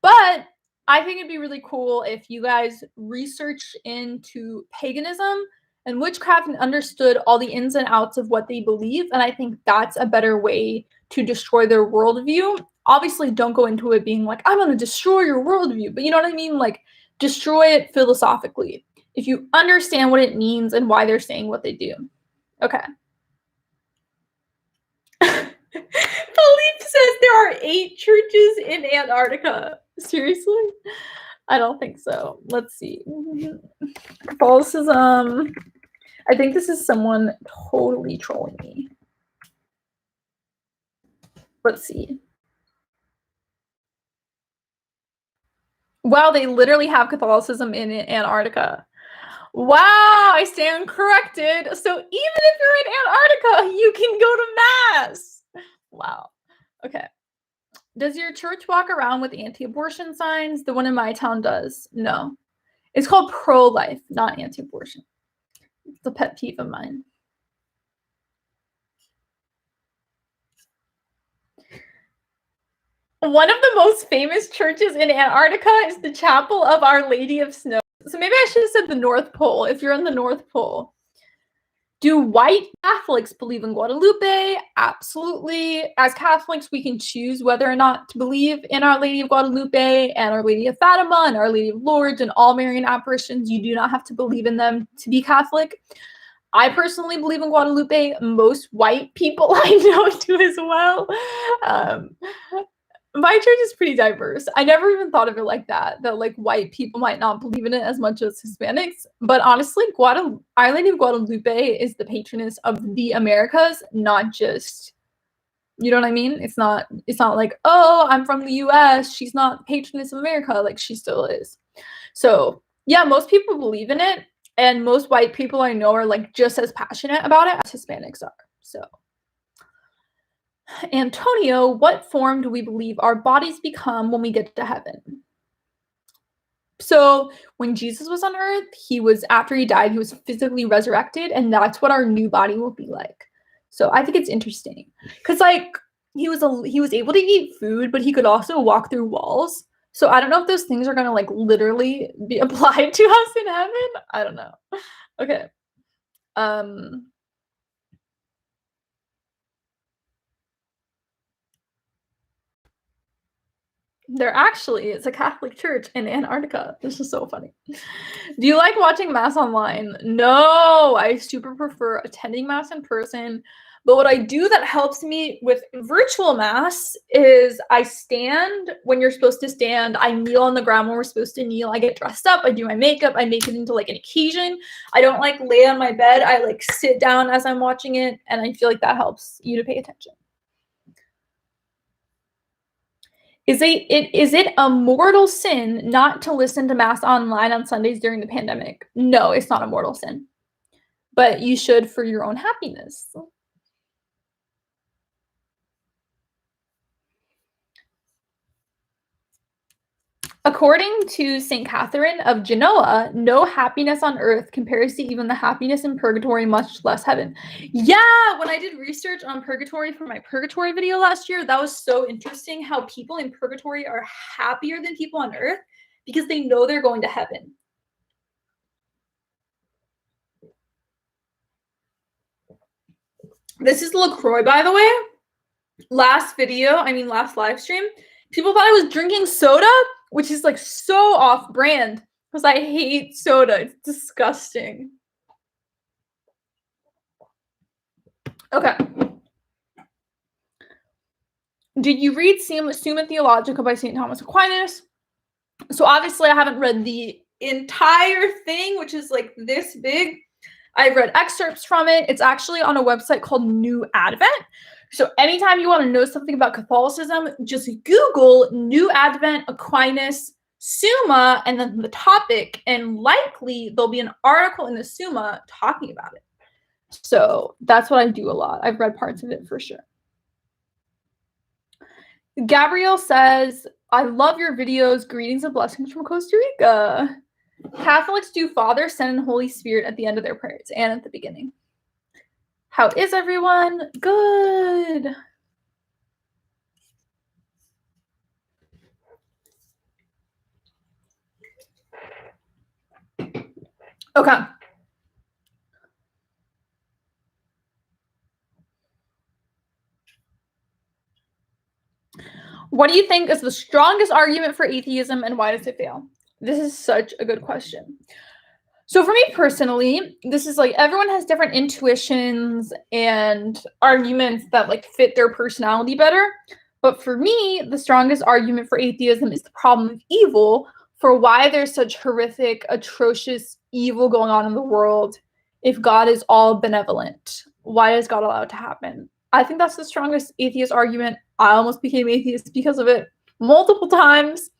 but I think it'd be really cool if you guys research into paganism and witchcraft and understood all the ins and outs of what they believe. And I think that's a better way to destroy their worldview. Obviously, don't go into it being like, I'm going to destroy your worldview. But you know what I mean? Like, destroy it philosophically. If you understand what it means and why they're saying what they do. Okay. Philippe says there are 8 churches in Antarctica. Seriously? I don't think so. Let's see. Catholicism. I think this is someone totally trolling me. Let's see. Wow, they literally have Catholicism in Antarctica. Wow, I stand corrected. So even if you're in Antarctica, you can go to Mass. Wow. Okay. Does your church walk around with anti-abortion signs? The one in my town does. No. It's called pro-life, not anti-abortion. It's a pet peeve of mine. One of the most famous churches in Antarctica is the Chapel of Our Lady of Snow. So maybe I should have said the North Pole, if you're in the North Pole. Do white Catholics believe in Guadalupe? Absolutely. As Catholics, we can choose whether or not to believe in Our Lady of Guadalupe and Our Lady of Fatima and Our Lady of Lourdes and all Marian apparitions. You do not have to believe in them to be Catholic. I personally believe in Guadalupe. Most white people I know do as well. My church is pretty diverse. I never even thought of it like that like white people might not believe in it as much as Hispanics. But honestly, Our Lady of Guadalupe is the patroness of the Americas, not just, you know what I mean? It's not like, oh, I'm from the US, she's not patroness of America. Like, she still is. So yeah, most people believe in it, and most white people I know are like just as passionate about it as Hispanics are. So Antonio, what form do we believe our bodies become when we get to heaven? So when Jesus was on earth, after he died, he was physically resurrected, and that's what our new body will be like. So I think it's interesting because, like, he was able to eat food, but he could also walk through walls. So I don't know if those things are gonna like literally be applied to us in heaven. I don't know. Okay. It's a Catholic church in Antarctica. This is so funny. Do you like watching Mass online? No, I super prefer attending Mass in person. But what I do that helps me with virtual Mass is I stand when you're supposed to stand. I kneel on the ground when we're supposed to kneel. I get dressed up. I do my makeup. I make it into like an occasion. I don't like lay on my bed. I like sit down as I'm watching it. And I feel like that helps you to pay attention. Is it a mortal sin not to listen to Mass online on Sundays during the pandemic? No, it's not a mortal sin. But you should for your own happiness. According to St. Catherine of Genoa, no happiness on earth compares to even the happiness in purgatory, much less heaven. Yeah, when I did research on purgatory for my purgatory video last year, that was so interesting how people in purgatory are happier than people on earth because they know they're going to heaven. This is LaCroix, by the way. Last live stream, people thought I was drinking soda, which is like so off-brand because I hate soda. It's disgusting. Okay. Did you read Summa Theologica by St. Thomas Aquinas? So obviously I haven't read the entire thing, which is like this big. I've read excerpts from it. It's actually on a website called New Advent. So anytime you want to know something about Catholicism, just Google New Advent, Aquinas, Summa, and then the topic, and likely there'll be an article in the Summa talking about it. So that's what I do a lot. I've read parts of it for sure. Gabrielle says, I love your videos. Greetings and blessings from Costa Rica. Catholics do Father, Son, and Holy Spirit at the end of their prayers and at the beginning. How is everyone? Good. Okay. What do you think is the strongest argument for atheism and why does it fail? This is such a good question. So for me personally, this is like everyone has different intuitions and arguments that like fit their personality better. But for me, the strongest argument for atheism is the problem of evil, for why there's such horrific, atrocious evil going on in the world. If God is all benevolent, why is God allowed to happen? I think that's the strongest atheist argument. I almost became atheist because of it multiple times.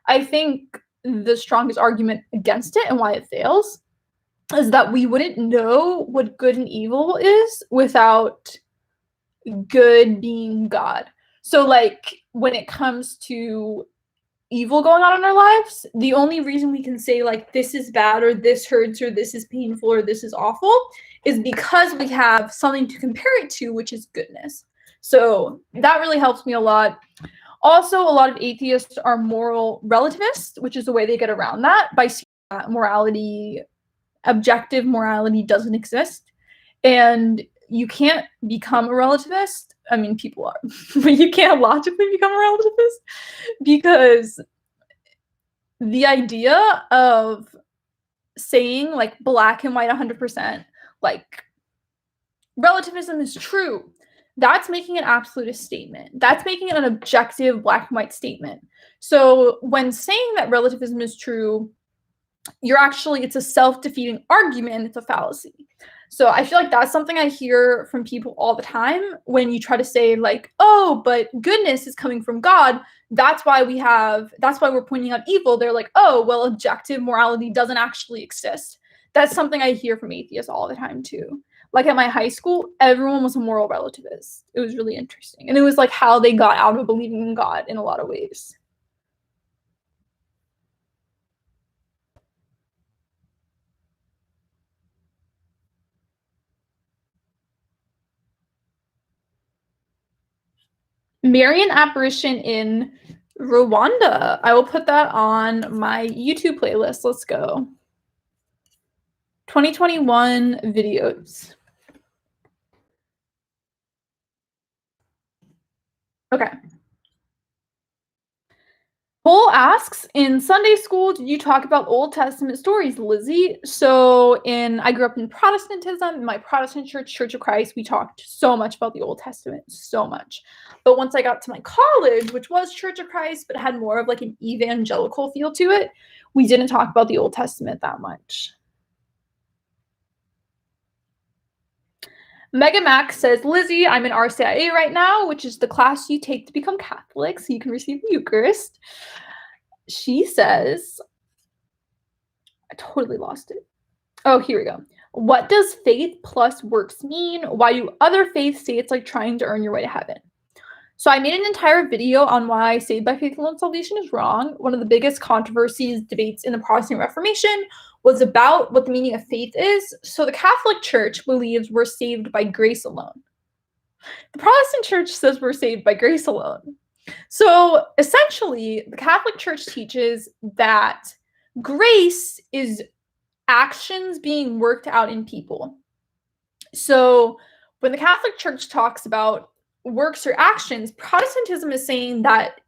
I think the strongest argument against it and why it fails is that we wouldn't know what good and evil is without good being God. So like when it comes to evil going on in our lives, the only reason we can say like this is bad or this hurts or this is painful or this is awful is because we have something to compare it to, which is goodness. So that really helps me a lot. Also, a lot of atheists are moral relativists, which is the way they get around that by saying that morality, objective morality doesn't exist. And you can't become a relativist. I mean, people are, but you can't logically become a relativist because the idea of saying like black and white 100%, like relativism is true. That's making an absolutist statement. That's making an objective black and white statement. So when saying that relativism is true, it's a self-defeating argument. It's a fallacy. So I feel like that's something I hear from people all the time when you try to say like, oh, but goodness is coming from God. That's why we're pointing out evil. They're like, oh, well, objective morality doesn't actually exist. That's something I hear from atheists all the time too. Like at my high school, everyone was a moral relativist. It was really interesting. And it was like how they got out of believing in God in a lot of ways. Marian apparition in Rwanda. I will put that on my YouTube playlist. Let's go. 2021 videos. Okay. Cole asks, in Sunday school, did you talk about Old Testament stories, Lizzie? So I grew up in Protestantism, in my Protestant church, Church of Christ, we talked so much about the Old Testament, so much. But once I got to my college, which was Church of Christ, but had more of like an evangelical feel to it, we didn't talk about the Old Testament that much. Mega Max says, Lizzie, I'm in RCIA right now, which is the class you take to become Catholic, so you can receive the Eucharist. She says, I totally lost it. Oh, here we go. What does faith plus works mean? Why do other faiths say it's like trying to earn your way to heaven? So I made an entire video on why saved by faith alone salvation is wrong. One of the biggest controversies, debates in the Protestant Reformation was about what the meaning of faith is. So the Catholic Church believes we're saved by grace alone. The Protestant Church says we're saved by grace alone. So essentially, the Catholic Church teaches that grace is actions being worked out in people. So when the Catholic Church talks about works or actions, Protestantism is saying that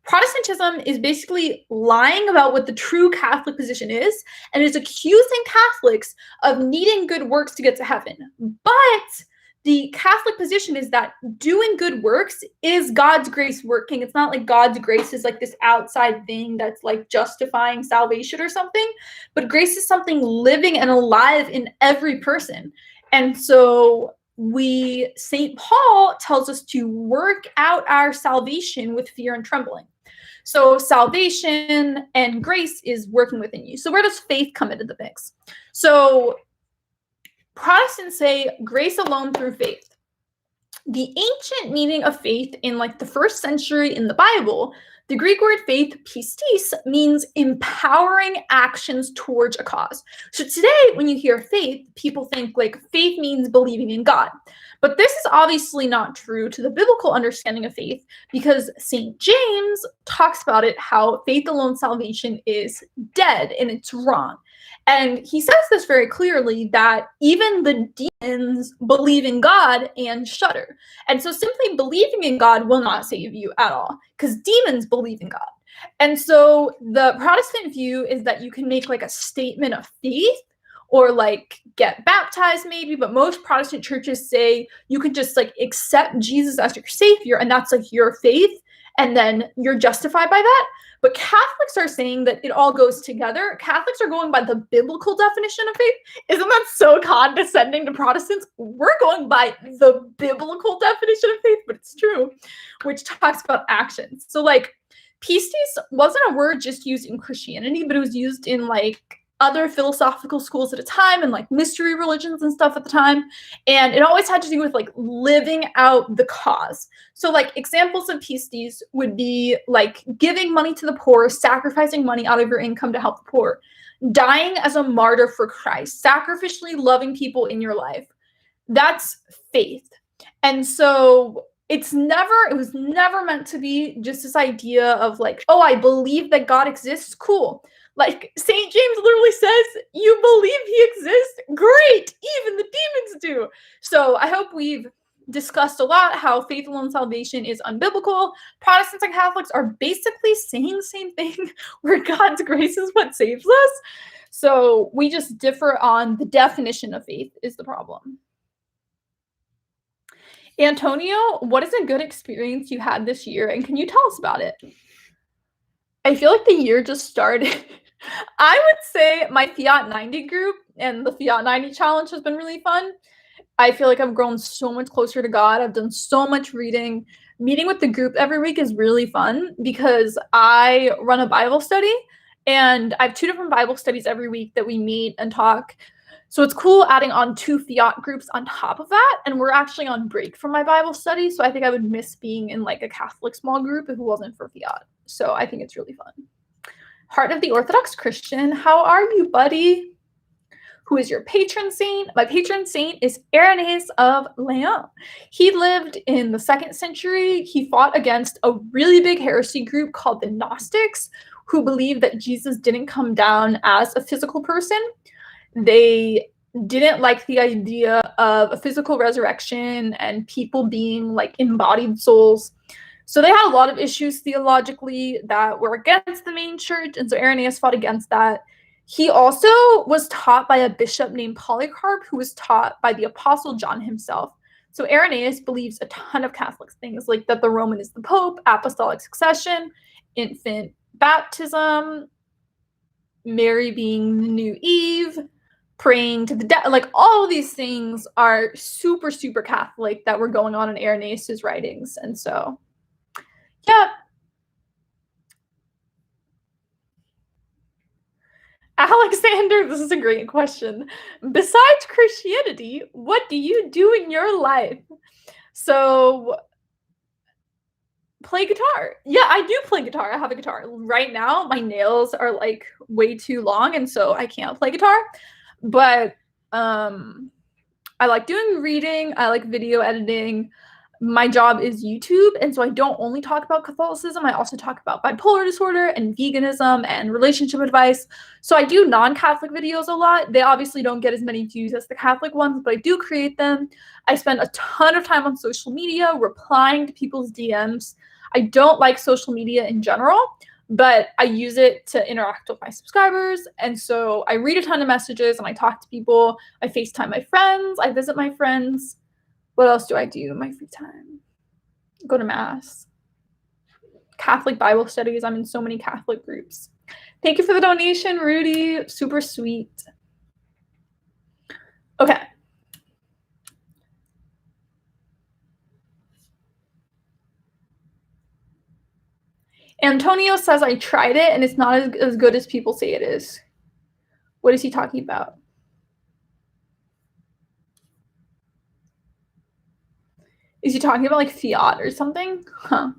Protestantism is basically lying about what the true Catholic position is and is accusing Catholics of needing good works to get to heaven. But the Catholic position is that doing good works is God's grace working. It's not like God's grace is like this outside thing that's like justifying salvation or something, but grace is something living and alive in every person. And so St. Paul tells us to work out our salvation with fear and trembling. So salvation and grace is working within you. So where does faith come into the mix? So Protestants say grace alone through faith. The ancient meaning of faith in like the 1st century in the Bible, the Greek word faith, pistis, means empowering actions towards a cause. So today, when you hear faith, people think like faith means believing in God. But this is obviously not true to the biblical understanding of faith, because St. James talks about it, how faith alone salvation is dead and it's wrong. And he says this very clearly, that even the demons believe in God and shudder. And so simply believing in God will not save you at all, because demons believe in God. And so the Protestant view is that you can make like a statement of faith or like get baptized maybe, but most Protestant churches say you can just like accept Jesus as your savior and that's like your faith and then you're justified by that. But Catholics are saying that it all goes together. Catholics are going by the biblical definition of faith. Isn't that so condescending to Protestants? We're going by the biblical definition of faith, but it's true, which talks about actions. So like pistis wasn't a word just used in Christianity, but it was used in like other philosophical schools at a time and like mystery religions and stuff at the time. And it always had to do with like living out the cause. So like examples of pistis would be like giving money to the poor, sacrificing money out of your income to help the poor, dying as a martyr for Christ, sacrificially loving people in your life. That's faith. And so it was never meant to be just this idea of like, oh, I believe that God exists. Cool. Like St. James literally says, you believe he exists? Great, even the demons do. So I hope we've discussed a lot how faith alone salvation is unbiblical. Protestants and Catholics are basically saying the same thing, where God's grace is what saves us. So we just differ on the definition of faith is the problem. Antonio, what is a good experience you had this year, and can you tell us about it? I feel like the year just started. I would say my Fiat 90 group and the Fiat 90 challenge has been really fun. I feel like I've grown so much closer to God. I've done so much reading. Meeting with the group every week is really fun because I run a Bible study and I have 2 different Bible studies every week that we meet and talk. So it's cool adding on 2 Fiat groups on top of that. And we're actually on break from my Bible study. So I think I would miss being in like a Catholic small group if it wasn't for Fiat. So I think it's really fun. Heart of the Orthodox Christian, how are you, buddy? Who is your patron saint? My patron saint is Irenaeus of Lyon. He lived in the 2nd century. He fought against a really big heresy group called the Gnostics, who believed that Jesus didn't come down as a physical person. They didn't like the idea of a physical resurrection and people being like embodied souls. So they had a lot of issues theologically that were against the main church, and so Irenaeus fought against that. He also was taught by a bishop named Polycarp, who was taught by the Apostle John himself. So Irenaeus believes a ton of Catholic things, like that the Roman is the Pope, apostolic succession, infant baptism, Mary being the new Eve, praying to the dead. Like all of these things are super, super Catholic that were going on in Irenaeus's writings. And so, yeah. Alexander, this is a great question. Besides Christianity, what do you do in your life? So, play guitar. Yeah, I do play guitar. I have a guitar. Right now, my nails are like way too long, and so I can't play guitar. But I like doing reading. I like video editing. My job is YouTube, and so I don't only talk about Catholicism, I also talk about bipolar disorder and veganism and relationship advice. So I do non-Catholic videos a lot. They obviously don't get as many views as the Catholic ones, but I do create them. I spend a ton of time on social media, replying to people's DMs. I don't like social media in general, but I use it to interact with my subscribers. And so I read a ton of messages and I talk to people. I FaceTime my friends. I visit my friends. What else do I do in my free time? Go to Mass. Catholic Bible studies. I'm in so many Catholic groups. Thank you for the donation, Rudy. Super sweet. Okay. Antonio says I tried it and it's not as good as people say it is. What is he talking about? Is he talking about like fiat or something? Huh.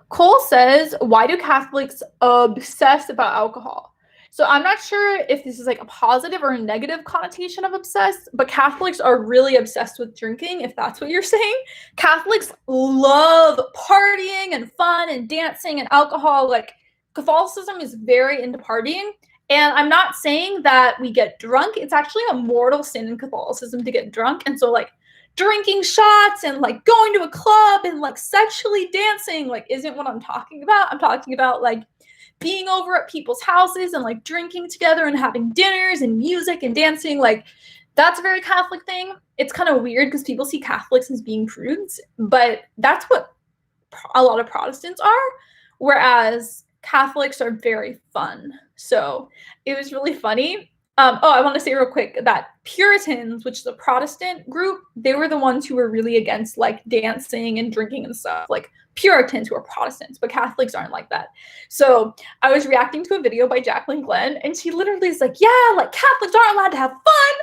Cole says, why do Catholics obsess about alcohol? So I'm not sure if this is like a positive or a negative connotation of obsessed, but Catholics are really obsessed with drinking, if that's what you're saying. Catholics love partying and fun and dancing and alcohol. Like Catholicism is very into partying. And I'm not saying that we get drunk. It's actually a mortal sin in Catholicism to get drunk. And so like drinking shots and like going to a club and like sexually dancing like isn't what I'm talking about. I'm talking about like being over at people's houses and like drinking together and having dinners and music and dancing. Like that's a very Catholic thing. It's kind of weird because people see Catholics as being prudes, but that's what a lot of Protestants are, whereas Catholics are very fun. So it was really funny. I want to say real quick that Puritans, which is a Protestant group, they were the ones who were really against like dancing and drinking and stuff. Like Puritans who are Protestants, but Catholics aren't like that. So I was reacting to a video by Jacqueline Glenn, and she literally is like, yeah, like Catholics aren't allowed to have fun.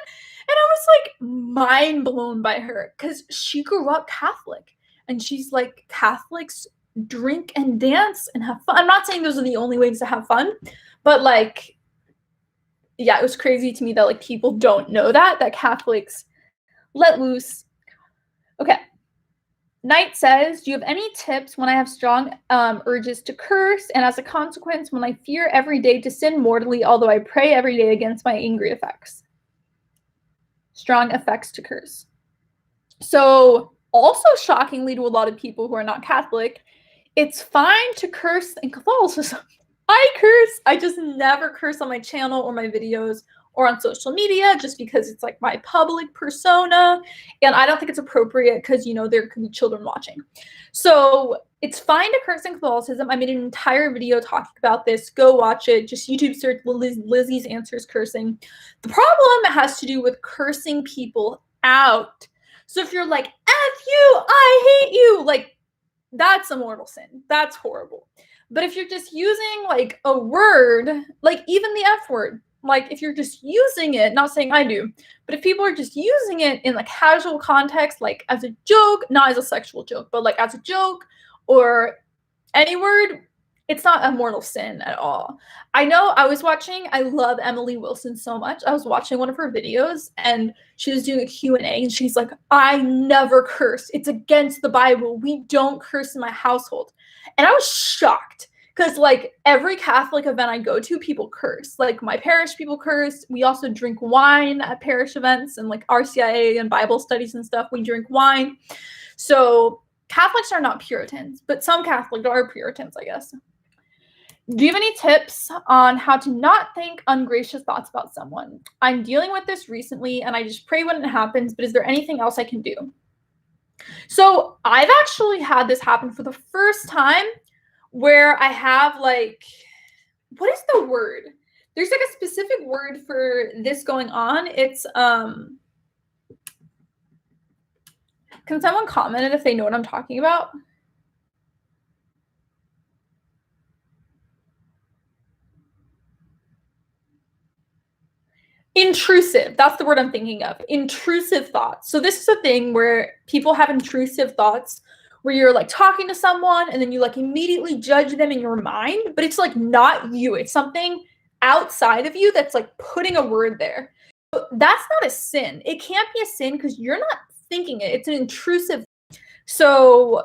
And I was like mind blown by her because she grew up Catholic. And she's like, Catholics drink and dance and have fun. I'm not saying those are the only ways to have fun, but like, yeah, it was crazy to me that like people don't know that Catholics let loose. Okay. Knight says, do you have any tips when I have strong urges to curse, and as a consequence when I fear every day to sin mortally, although I pray every day against my angry effects? Strong effects to curse. So also shockingly to a lot of people who are not Catholic, it's fine to curse in Catholicism. I curse. I just never curse on my channel or my videos or on social media just because it's like my public persona. And I don't think it's appropriate because, you know, there could be children watching. So it's fine to curse in Catholicism. I made an entire video talking about this. Go watch it. Just YouTube search Lizzie's Answers Cursing. The problem has to do with cursing people out. So if you're like, F you, I hate you, like that's a mortal sin. That's horrible. But if you're just using like a word, like even the F word, like if you're just using it, not saying I do, but if people are just using it in a casual context, like as a joke, not as a sexual joke, but like as a joke or any word, it's not a mortal sin at all. I know I love Emily Wilson so much. I was watching one of her videos and she was doing a Q&A and she's like, I never curse. It's against the Bible. We don't curse in my household. And I was shocked because like every Catholic event I go to, people curse. Like my parish people curse. We also drink wine at parish events and like RCIA and Bible studies and stuff. We drink wine. So Catholics are not Puritans, but some Catholics are Puritans, I guess. Do you have any tips on how to not think ungracious thoughts about someone? I'm dealing with this recently and I just pray when it happens, but is there anything else I can do? So I've actually had this happen for the first time where I have like, what is the word? There's like a specific word for this going on. It's, can someone comment it if they know what I'm talking about? Intrusive. That's the word I'm thinking of. Intrusive thoughts. So this is a thing where people have intrusive thoughts where you're like talking to someone and then you like immediately judge them in your mind, but it's like not you. It's something outside of you that's like putting a word there. But that's not a sin. It can't be a sin because you're not thinking it. It's an intrusive. So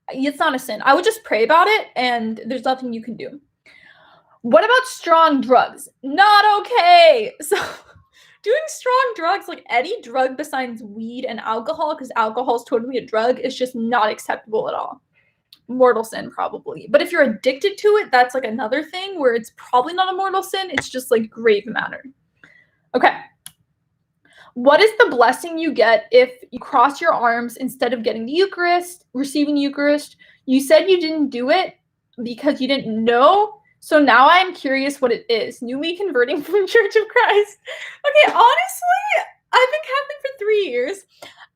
it's not a sin. I would just pray about it and there's nothing you can do. What about strong drugs? Not okay. So doing strong drugs, like any drug besides weed and alcohol, because alcohol is totally a drug, is just not acceptable at all. Mortal sin, probably. But if you're addicted to it, that's like another thing where it's probably not a mortal sin. It's just like grave matter. Okay. What is the blessing you get if you cross your arms instead of getting the Eucharist, receiving the Eucharist? You said you didn't do it because you didn't know. So now I'm curious what it is. Newly converting from Church of Christ. Okay, honestly, I've been Catholic for 3 years.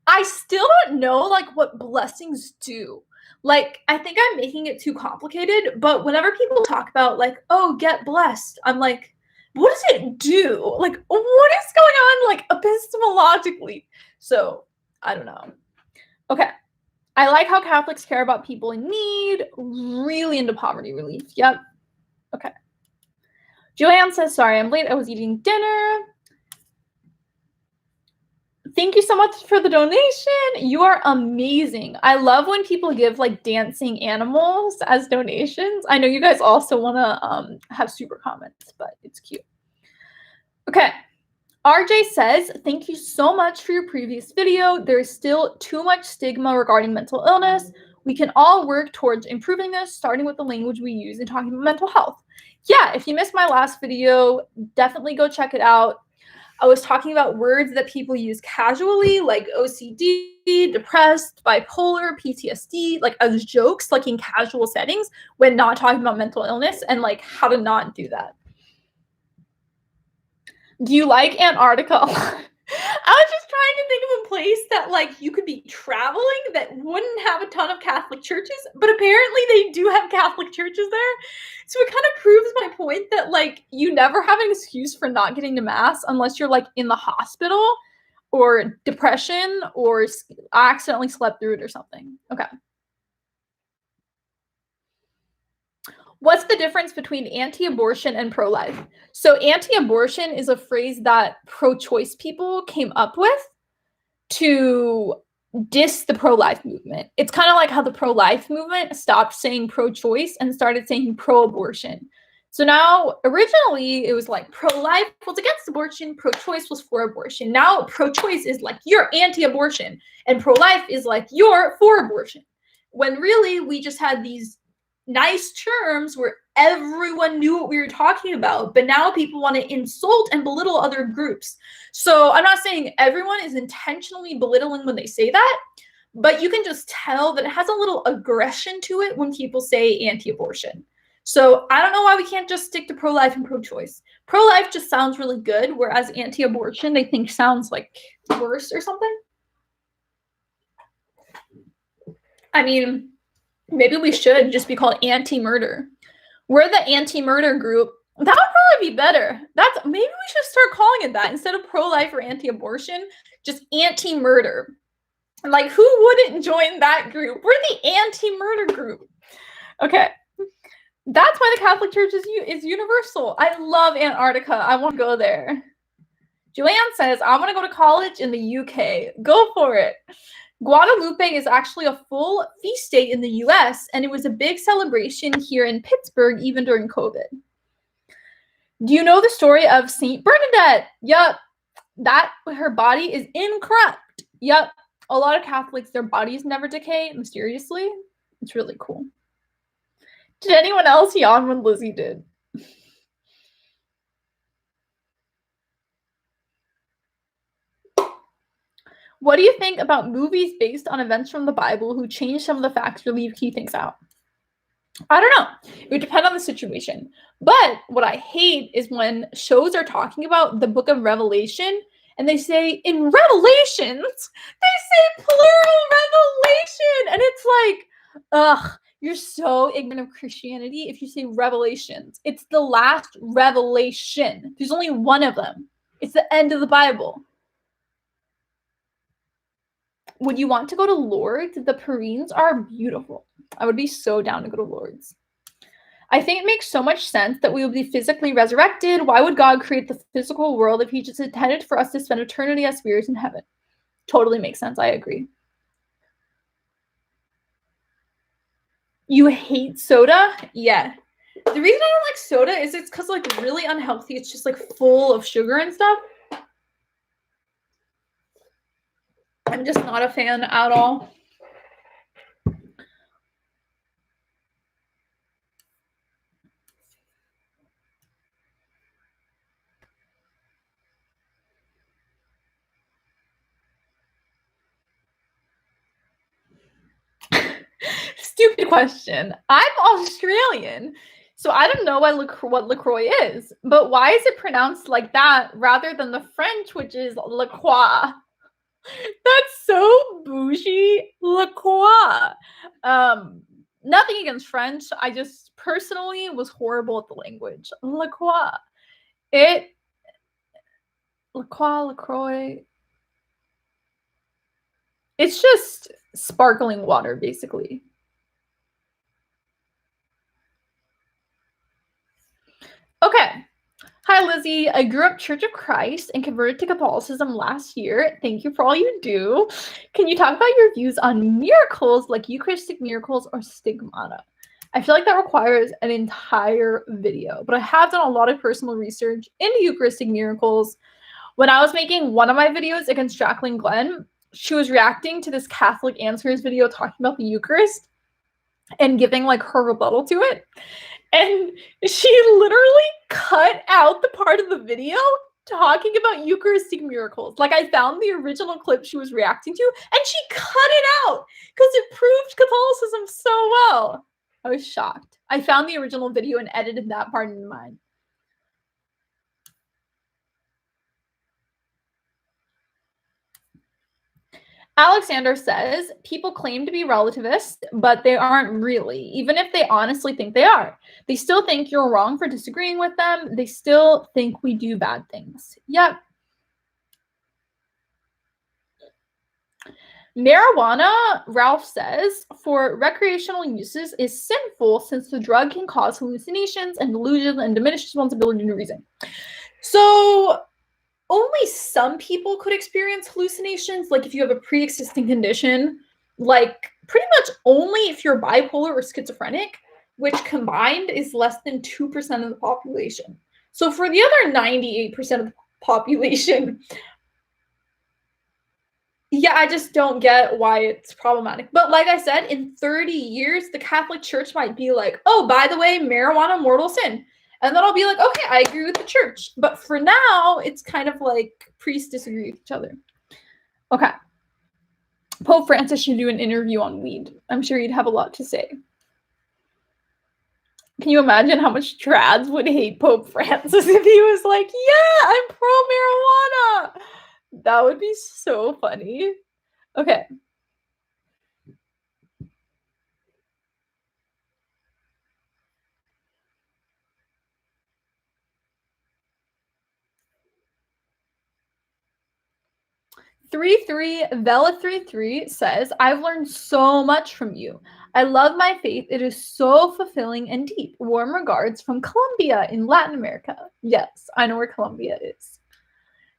I still don't know like what blessings do. Like, I think I'm making it too complicated, but whenever people talk about like, oh, get blessed, I'm like, what does it do? Like, what is going on like epistemologically? So I don't know. Okay. I like how Catholics care about people in need, really into poverty relief. Yep. Okay. Joanne says, sorry, I'm late. I was eating dinner. Thank you so much for the donation. You are amazing. I love when people give like dancing animals as donations. I know you guys also want to have super comments, but it's cute. Okay. RJ says, thank you so much for your previous video. There's still too much stigma regarding mental illness. We can all work towards improving this, starting with the language we use in talking about mental health. Yeah, if you missed my last video, definitely go check it out. I was talking about words that people use casually, like OCD, depressed, bipolar, PTSD, like as jokes, like in casual settings, when not talking about mental illness, and like how to not do that. Do you like Antarctica? I was just trying to think of a place that like you could be traveling that wouldn't have a ton of Catholic churches, but apparently they do have Catholic churches there. So it kind of proves my point that like you never have an excuse for not getting to mass unless you're like in the hospital or depression or accidentally slept through it or something. Okay. What's the difference between anti-abortion and pro-life? So anti-abortion is a phrase that pro-choice people came up with to diss the pro-life movement. It's kind of like how the pro-life movement stopped saying pro-choice and started saying pro-abortion. So now, originally, it was like pro-life was against abortion, pro-choice was for abortion. Now, pro-choice is like, you're anti-abortion, and pro-life is like, you're for abortion. When really, we just had these nice terms where everyone knew what we were talking about, but now people want to insult and belittle other groups. So I'm not saying everyone is intentionally belittling when they say that, but you can just tell that it has a little aggression to it when people say anti-abortion. So I don't know why we can't just stick to pro-life and pro-choice. Pro-life just sounds really good, whereas anti-abortion they think sounds like worse or something. I mean, maybe we should just be called anti-murder. We're the anti-murder group. That would probably be better. Maybe we should start calling it that instead of pro-life or anti-abortion, just anti-murder. Like, who wouldn't join that group? We're the anti-murder group. Okay. That's why the Catholic Church is universal. I love Antarctica. I want to go there. Joanne says, I want to go to college in the UK. Go for it. Guadalupe is actually a full feast day in the US, and it was a big celebration here in Pittsburgh, even during COVID. Do you know the story of Saint Bernadette? Yup. That her body is incorrupt. Yup. A lot of Catholics, their bodies never decay mysteriously. It's really cool. Did anyone else yawn when Lizzie did? What do you think about movies based on events from the Bible who change some of the facts or leave key things out? I don't know. It would depend on the situation. But what I hate is when shows are talking about the book of Revelation and they say, in Revelations, they say plural revelation. And it's like, ugh, you're so ignorant of Christianity if you say revelations. It's the last revelation. There's only one of them. It's the end of the Bible. Would you want to go to Lourdes? The Parines are beautiful. I would be so down to go to Lourdes. I think it makes so much sense that we will be physically resurrected. Why would God create the physical world if he just intended for us to spend eternity as spirits in heaven? Totally makes sense. I agree. You hate soda? Yeah. The reason I don't like soda is it's because like really unhealthy. It's just like full of sugar and stuff. I'm just not a fan at all. Stupid question. I'm Australian, so I don't know what LaCroix is, but why is it pronounced like that rather than the French, which is La Croix? That's so bougie. La Croix. Nothing against French. I just personally was horrible at the language. La Croix. La Croix, LaCroix. It's just sparkling water, basically. Okay. Hi, Lizzie. I grew up Church of Christ and converted to Catholicism last year. Thank you for all you do. Can you talk about your views on miracles like Eucharistic miracles or stigmata? I feel like that requires an entire video, but I have done a lot of personal research into Eucharistic miracles. When I was making one of my videos against Jacqueline Glenn, she was reacting to this Catholic Answers video talking about the Eucharist and giving like her rebuttal to it. And she literally cut out the part of the video talking about Eucharistic miracles. Like I found the original clip she was reacting to and she cut it out because it proved Catholicism so well. I was shocked. I found the original video and edited that part in mine. Alexander says, people claim to be relativists, but they aren't really, even if they honestly think they are. They still think you're wrong for disagreeing with them. They still think we do bad things. Yep. Marijuana, Ralph says, for recreational uses is sinful since the drug can cause hallucinations and delusions and diminish responsibility to reason. So only some people could experience hallucinations, like if you have a pre-existing condition, like pretty much only if you're bipolar or schizophrenic, which combined is less than 2% of the population. So for the other 98% of the population, yeah, I just don't get why it's problematic. But like I said, in 30 years, the Catholic Church might be like, oh, by the way, marijuana, mortal sin. And then I'll be like, okay, I agree with the church. But for now, it's kind of like priests disagree with each other. Okay. Pope Francis should do an interview on weed. I'm sure he'd have a lot to say. Can you imagine how much trads would hate Pope Francis if he was like, yeah, I'm pro-marijuana? That would be so funny. Okay. Vela33 says, I've learned so much from you. I love my faith. It is so fulfilling and deep. Warm regards from Colombia in Latin America. Yes, I know where Colombia is.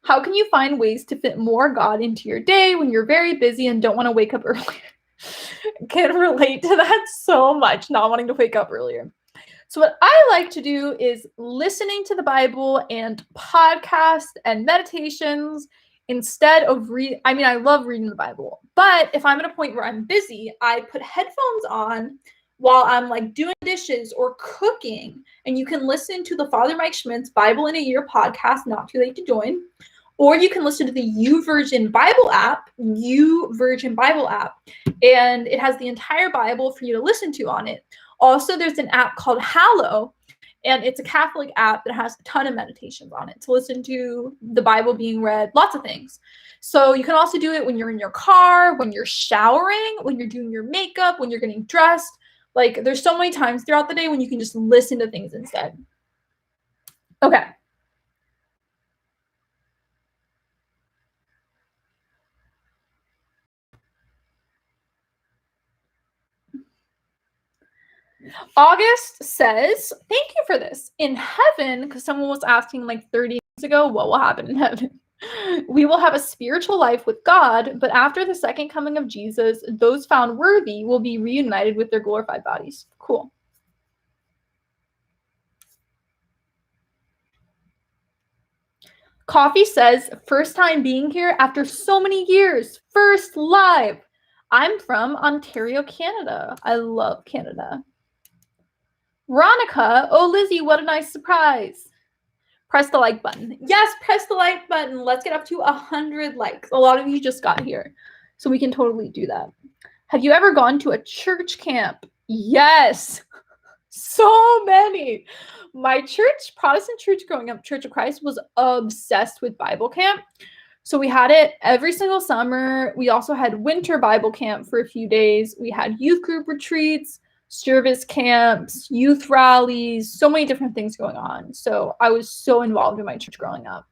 How can you find ways to fit more God into your day when you're very busy and don't want to wake up earlier? Can relate to that so much, not wanting to wake up earlier. So what I like to do is listening to the Bible and podcasts and meditations instead of I love reading the Bible, but if I'm at a point where I'm busy, I put headphones on while I'm like doing dishes or cooking, and you can listen to the Father Mike Schmidt's Bible in a Year podcast, not too late to join, or you can listen to the YouVersion Bible app, and it has the entire Bible for you to listen to on it. Also, there's an app called Hallow, and it's a Catholic app that has a ton of meditations on it to listen to the Bible being read, lots of things. So you can also do it when you're in your car, when you're showering, when you're doing your makeup, when you're getting dressed. Like, there's so many times throughout the day when you can just listen to things instead. Okay. August says, thank you for this. In heaven, because someone was asking like 30 years ago, what will happen in heaven? We will have a spiritual life with God, but after the second coming of Jesus, those found worthy will be reunited with their glorified bodies. Cool. Coffee says, first time being here after so many years. First live. I'm from Ontario, Canada. I love Canada. Veronica, oh, Lizzie, what a nice surprise. Press the like button. Yes, press the like button. Let's get up to 100 likes. A lot of you just got here, so we can totally do that. Have you ever gone to a church camp? Yes, so many. My church, Protestant church growing up, Church of Christ, was obsessed with Bible camp. So we had it every single summer. We also had winter Bible camp for a few days. We had youth group retreats, service camps, youth rallies, so many different things going on. So I was so involved in my church growing up.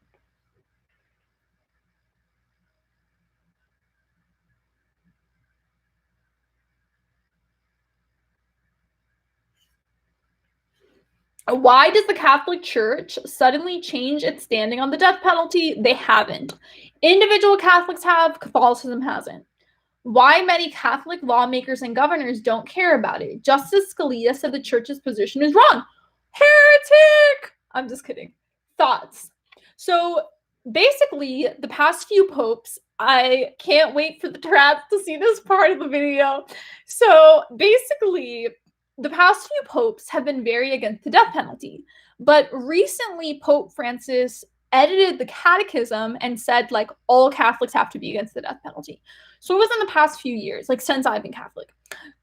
Why does the Catholic Church suddenly change its standing on the death penalty? They haven't. Individual Catholics have, Catholicism hasn't. Why many Catholic lawmakers and governors don't care about it. Justice Scalia said the church's position is wrong. Heretic! I'm just kidding. Thoughts. So basically, the past few popes, I can't wait for the trats to see this part of the video. So basically, the past few popes have been very against the death penalty. But recently, Pope Francis edited the catechism and said, like, all Catholics have to be against the death penalty. So it was in the past few years, like since I've been Catholic,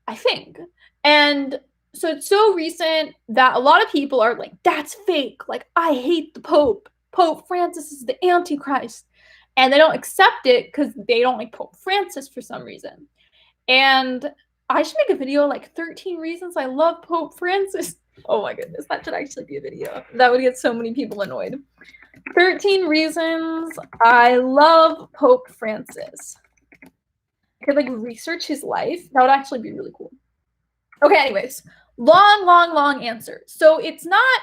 I think. And so it's so recent that a lot of people are like, that's fake. Like, I hate the Pope. Pope Francis is the Antichrist. And they don't accept it because they don't like Pope Francis for some reason. And I should make a video like 13 reasons I love Pope Francis. Oh my goodness, that should actually be a video. That would get so many people annoyed. 13 reasons I love Pope Francis. I could like research his life. That would actually be really cool. Okay, anyways, long answer. So it's not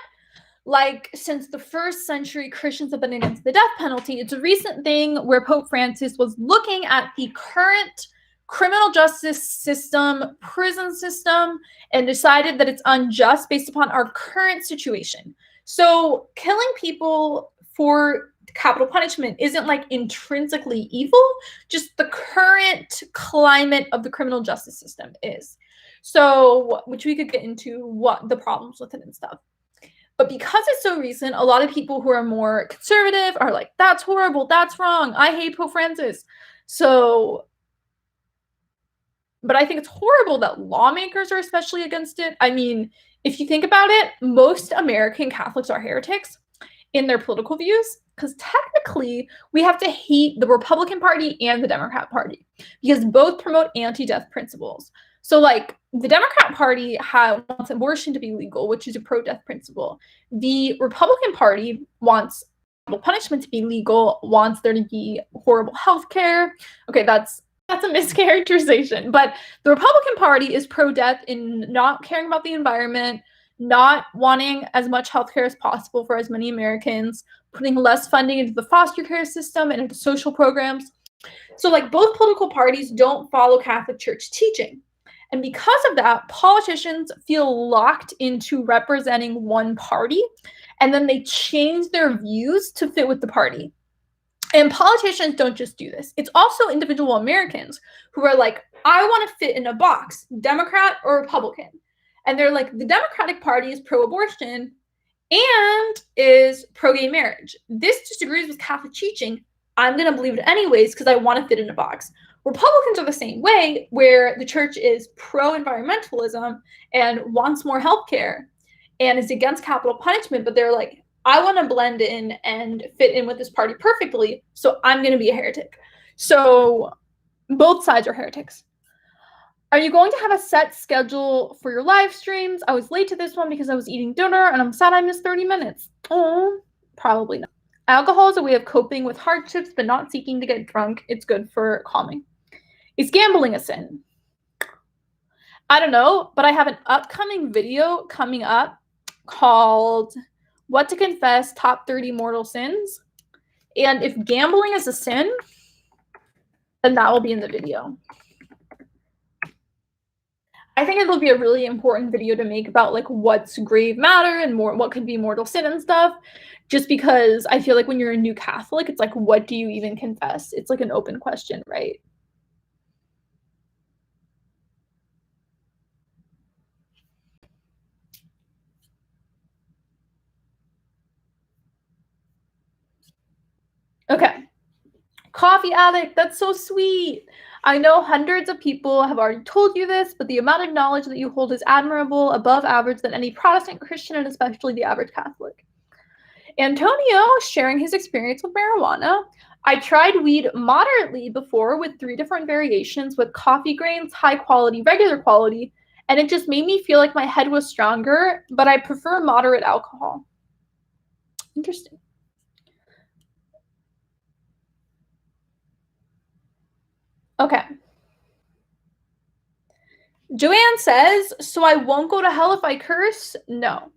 like since the first century Christians have been against the death penalty. It's a recent thing where Pope Francis was looking at the current criminal justice system, prison system, and decided that it's unjust based upon our current situation. So killing people for capital punishment isn't like intrinsically evil, just the current climate of the criminal justice system is. So, which we could get into what the problems with it and stuff. But because it's so recent, a lot of people who are more conservative are like, that's horrible, that's wrong, I hate Pope Francis. So, but I think it's horrible that lawmakers are especially against it. I mean, if you think about it, most American Catholics are heretics in their political views, because technically we have to hate the Republican Party and the Democrat Party because both promote anti-death principles. So like the Democrat Party wants abortion to be legal, which is a pro-death principle. The Republican Party wants punishment to be legal, wants there to be horrible healthcare. Okay, that's a mischaracterization, but the Republican Party is pro-death in not caring about the environment, not wanting as much healthcare as possible for as many Americans, putting less funding into the foster care system and into social programs. So like both political parties don't follow Catholic Church teaching. And because of that, politicians feel locked into representing one party, and then they change their views to fit with the party. And politicians don't just do this. It's also individual Americans who are like, I want to fit in a box, Democrat or Republican. And they're like, the Democratic Party is pro-abortion and is pro-gay marriage. This disagrees with Catholic teaching. I'm going to believe it anyways because I want to fit in a box. Republicans are the same way, where the church is pro-environmentalism and wants more healthcare and is against capital punishment, but they're like, I want to blend in and fit in with this party perfectly, so I'm going to be a heretic. So both sides are heretics. Are you going to have a set schedule for your live streams? I was late to this one because I was eating dinner and I'm sad I missed 30 minutes. Oh, probably not. Alcohol is a way of coping with hardships, but not seeking to get drunk. It's good for calming. Is gambling a sin? I don't know, but I have an upcoming video coming up called What to Confess, Top 30 Mortal Sins. And if gambling is a sin, then that will be in the video. I think it'll be a really important video to make about like what's grave matter and what could be mortal sin and stuff. Just because I feel like when you're a new Catholic, it's like, what do you even confess? It's like an open question, right? Okay. Coffee addict, that's so sweet. I know hundreds of people have already told you this, but the amount of knowledge that you hold is admirable, above average than any Protestant Christian, and especially the average Catholic. Antonio sharing his experience with marijuana. I tried weed moderately before with 3 different variations with coffee grains, high quality, regular quality, and it just made me feel like my head was stronger, but I prefer moderate alcohol. Interesting. Okay. Joanne says, so I won't go to hell if I curse? No.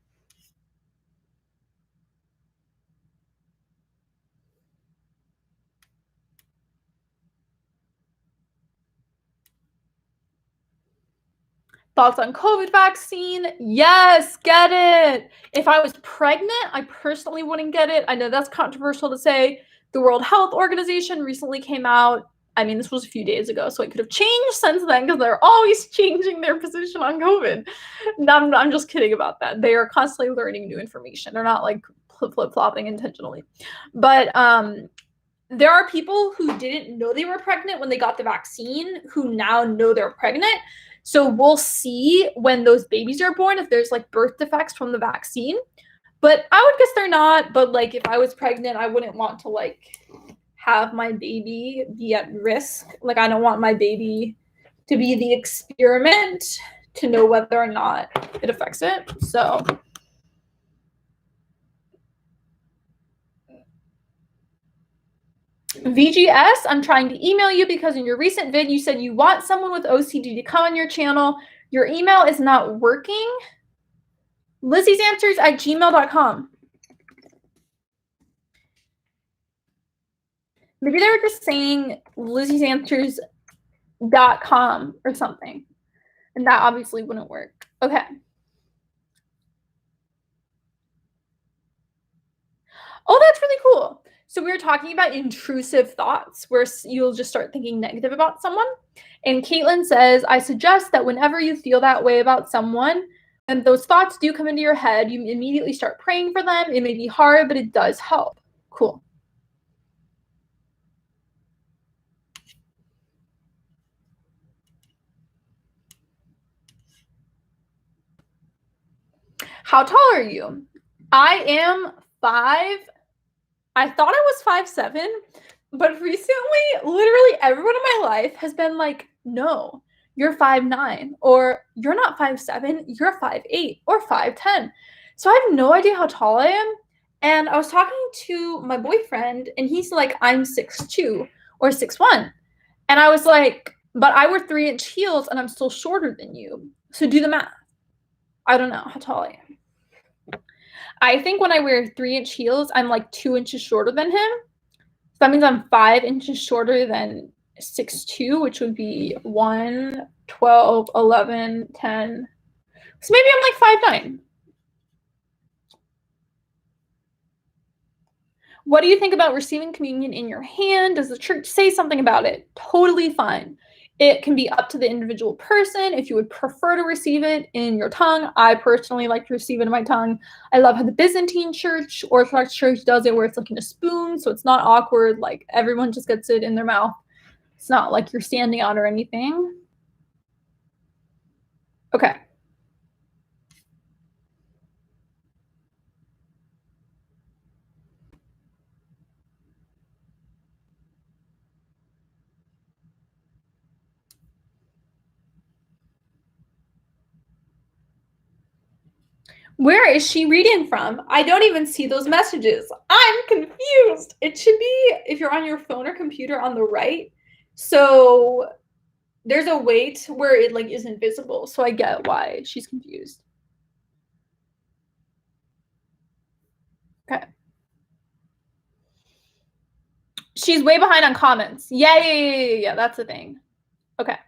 Thoughts on COVID vaccine? Yes, get it. If I was pregnant, I personally wouldn't get it. I know that's controversial to say. The World Health Organization recently came out. I mean, this was a few days ago, so it could have changed since then because they're always changing their position on COVID. I'm just kidding about that. They are constantly learning new information. They're not like flip-flopping intentionally. But there are people who didn't know they were pregnant when they got the vaccine who now know they're pregnant. So we'll see when those babies are born if there's like birth defects from the vaccine. But I would guess they're not. But like if I was pregnant, I wouldn't want to like have my baby be at risk. Like I don't want my baby to be the experiment to know whether or not it affects it. So VGS, I'm trying to email you because in your recent vid, you said you want someone with OCD to come on your channel. Your email is not working. LizziesAnswers@gmail.com. Maybe they were just saying LizziesAnswers.com or something. And that obviously wouldn't work. Okay. Oh, that's really cool. So we were talking about intrusive thoughts where you'll just start thinking negative about someone. And Caitlin says, I suggest that whenever you feel that way about someone, and those thoughts do come into your head, you immediately start praying for them. It may be hard, but it does help. Cool. How tall are you? I am 5. I thought I was 5'7", but recently, literally everyone in my life has been like, no, you're 5'9", or you're not 5'7", you're 5'8", or 5'10". So I have no idea how tall I am. And I was talking to my boyfriend, and he's like, I'm 6'2" or 6'1". And I was like, but I wear 3-inch heels and I'm still shorter than you. So do the math. I don't know how tall I am. I think when I wear 3-inch heels, I'm like 2 inches shorter than him. So that means I'm 5 inches shorter than 6'2", which would be 1, 12, 11, 10. So maybe I'm like 5'9". What do you think about receiving communion in your hand? Does the church say something about it? Totally fine. It can be up to the individual person if you would prefer to receive it in your tongue. I personally like to receive it in my tongue. I love how the Byzantine Church, Orthodox Church, does it where it's like in a spoon, so it's not awkward. Like everyone just gets it in their mouth. It's not like you're standing on or anything. Okay. Where is she reading from? I don't even see those messages. I'm confused. It should be if you're on your phone or computer on the right. So there's a way to where it like isn't visible. So I get why she's confused. Okay. She's way behind on comments. Yeah. That's the thing. Okay.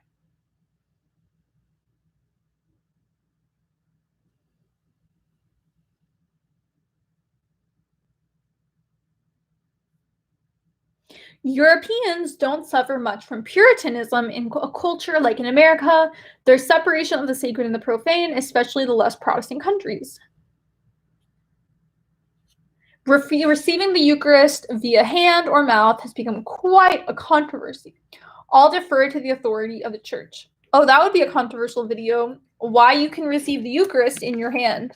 Europeans don't suffer much from Puritanism in a culture like in America. There's separation of the sacred and the profane, especially the less Protestant countries. Receiving the Eucharist via hand or mouth has become quite a controversy. All defer to the authority of the church. Oh, that would be a controversial video. Why you can receive the Eucharist in your hand.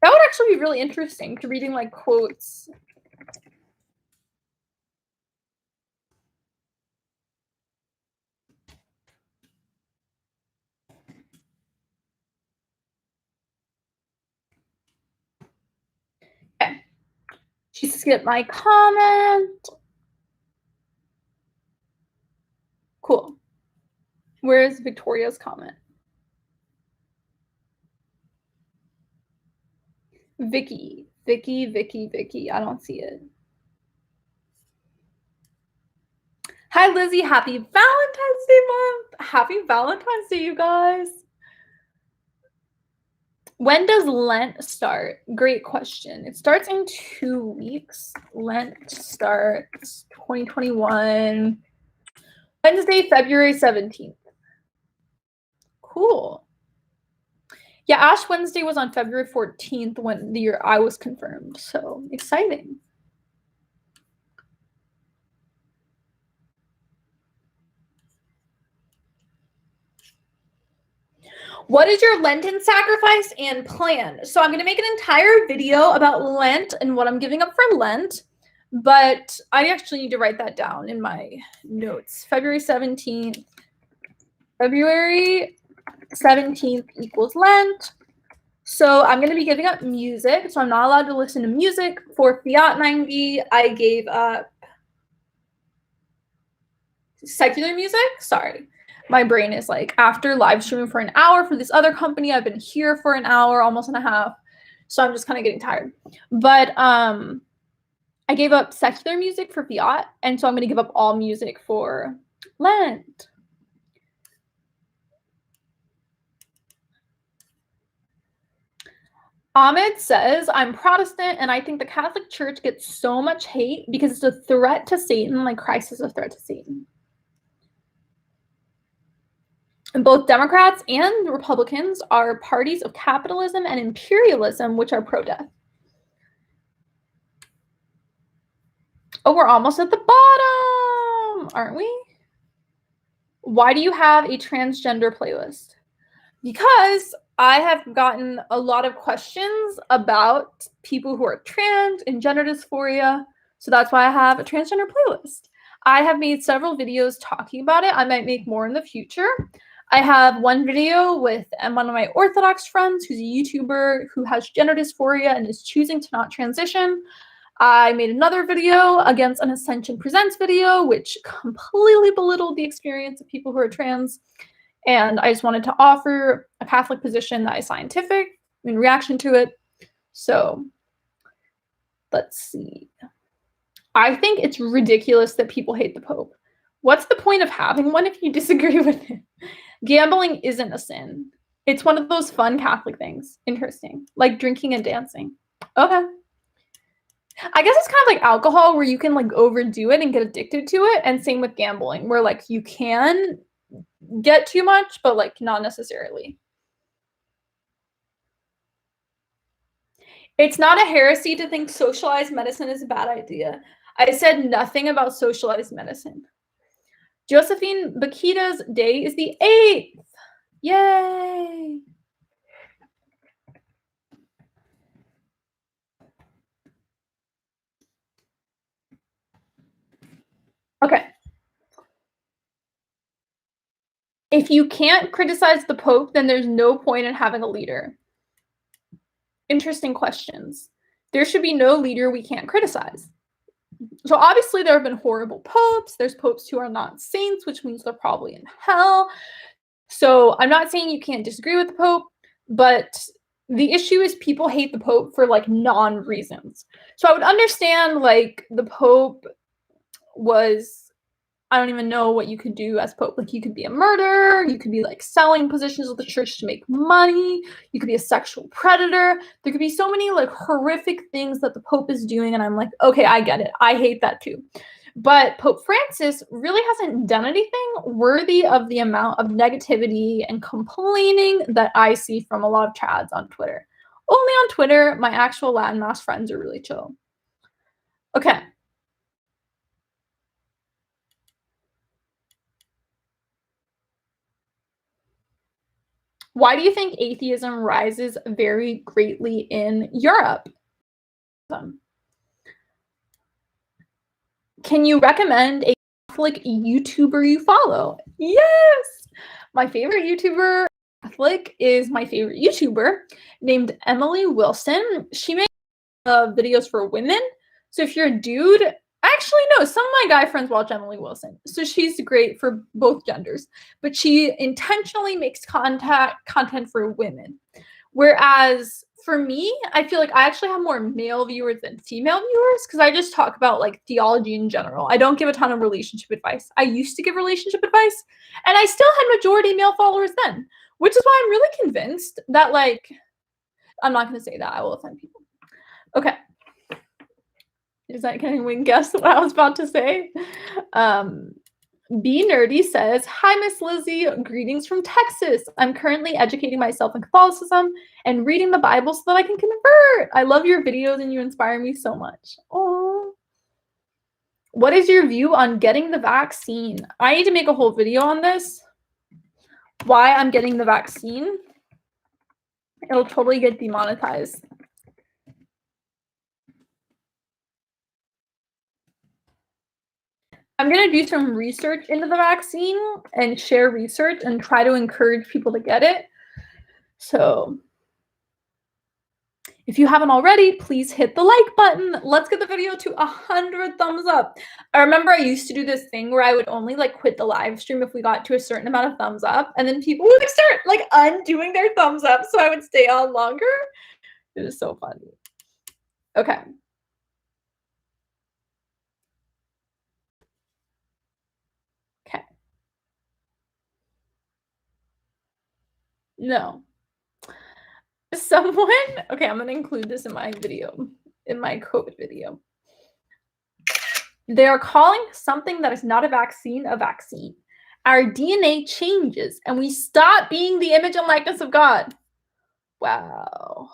That would actually be really interesting to reading like quotes. Okay. She skipped my comment. Cool. Where's Victoria's comment? Vicky. I don't see it. Hi, Lizzie. Happy Valentine's Day month. Happy Valentine's Day, you guys. When does Lent start? Great question. It starts in 2 weeks. Lent starts 2021. Wednesday, February 17th. Cool. Yeah, Ash Wednesday was on February 14th when the year I was confirmed. So exciting. What is your Lenten sacrifice and plan? So I'm going to make an entire video about Lent and what I'm giving up for Lent, but I actually need to write that down in my notes. February 17th. February 17th equals Lent. So I'm going to be giving up music. So I'm not allowed to listen to music. For Fiat 90, I gave up secular music. Sorry. My brain is like, after live streaming for an hour for this other company, I've been here for an hour, almost and a half. So I'm just kind of getting tired. But I gave up secular music for Fiat. And so I'm going to give up all music for Lent. Ahmed says, I'm Protestant and I think the Catholic Church gets so much hate because it's a threat to Satan, like Christ is a threat to Satan. And both Democrats and Republicans are parties of capitalism and imperialism, which are pro-death. Oh, we're almost at the bottom, aren't we? Why do you have a transgender playlist? Because I have gotten a lot of questions about people who are trans and gender dysphoria. So that's why I have a transgender playlist. I have made several videos talking about it. I might make more in the future. I have one video with one of my Orthodox friends who's a YouTuber who has gender dysphoria and is choosing to not transition. I made another video against an Ascension Presents video, which completely belittled the experience of people who are trans. And I just wanted to offer a Catholic position that is scientific in reaction to it. So let's see. I think it's ridiculous that people hate the Pope. What's the point of having one if you disagree with it? Gambling isn't a sin. It's one of those fun Catholic things. Interesting. Like drinking and dancing. Okay. I guess it's kind of like alcohol where you can like overdo it and get addicted to it. And same with gambling where like you can get too much, but like not necessarily. It's not a heresy to think socialized medicine is a bad idea. I said nothing about socialized medicine. Josephine Bakita's day is the 8th. Yay! Okay. If you can't criticize the Pope, then there's no point in having a leader. Interesting questions. There should be no leader we can't criticize. So obviously there have been horrible popes. There's popes who are not saints, which means they're probably in hell. So I'm not saying you can't disagree with the Pope, but the issue is people hate the Pope for like non-reasons. So I would understand like the Pope was, I don't even know what you could do as Pope. Like you could be a murderer, you could be like selling positions of the church to make money, you could be a sexual predator. There could be so many like horrific things that the Pope is doing, and I'm like, okay, I get it. I hate that too. But Pope Francis really hasn't done anything worthy of the amount of negativity and complaining that I see from a lot of chads on Twitter. Only on Twitter, my actual Latin Mass friends are really chill. Okay. Why do you think atheism rises very greatly in Europe? Can you recommend a Catholic YouTuber you follow? Yes! My favorite YouTuber Catholic is my favorite YouTuber named Emily Wilson. She makes videos for women. So if you're a dude, actually no, some of my guy friends watch Emily Wilson. So she's great for both genders, but she intentionally makes content for women. Whereas for me, I feel like I actually have more male viewers than female viewers because I just talk about like theology in general. I don't give a ton of relationship advice. I used to give relationship advice and I still had majority male followers then, which is why I'm really convinced that like, I'm not going to say that. I will offend people. Okay. Can anyone guess what I was about to say? B Nerdy says, hi, Miss Lizzie. Greetings from Texas. I'm currently educating myself in Catholicism and reading the Bible so that I can convert. I love your videos and you inspire me so much. Oh. What is your view on getting the vaccine? I need to make a whole video on this. Why I'm getting the vaccine. It'll totally get demonetized. I'm going to do some research into the vaccine and share research and try to encourage people to get it. So if you haven't already, please hit the like button. Let's get the video to 100 thumbs up. I remember I used to do this thing where I would only like quit the live stream if we got to a certain amount of thumbs up, and then people would start like undoing their thumbs up so I would stay on longer. It was so funny. Okay. Okay. No. Someone, okay, I'm going to include this in my video, in my COVID video. They are calling something that is not a vaccine. Our DNA changes and we stop being the image and likeness of God. Wow.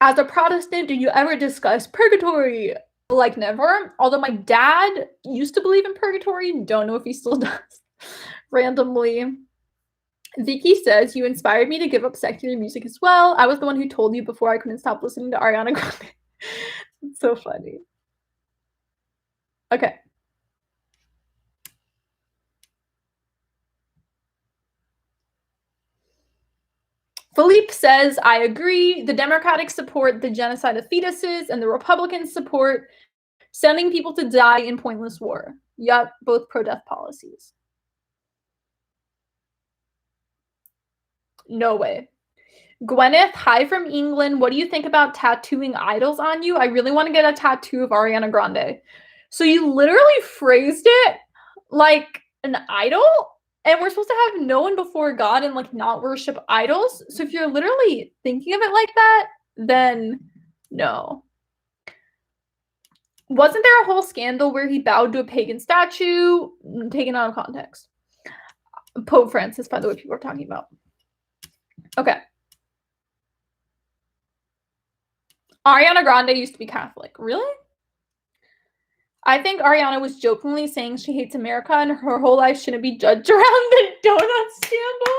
As a Protestant, do you ever discuss purgatory? Like never. Although my dad used to believe in purgatory. Don't know if he still does. Randomly. Vicky says, you inspired me to give up secular music as well. I was the one who told you before I couldn't stop listening to Ariana Grande. It's so funny. Okay. Philippe says, I agree. The Democrats support the genocide of fetuses, and the Republicans support sending people to die in pointless war. Yup, both pro-death policies. No way. Gwyneth, hi from England. What do you think about tattooing idols on you? I really want to get a tattoo of Ariana Grande. So you literally phrased it like an idol? And we're supposed to have no one before God and like not worship idols. So if you're literally thinking of it like that, then no. Wasn't there a whole scandal where he bowed to a pagan statue? Taken out of context. Pope Francis, by the way, people are talking about. Okay. Ariana Grande used to be Catholic. Really? I think Ariana was jokingly saying she hates America and her whole life shouldn't be judged around the donut scandal.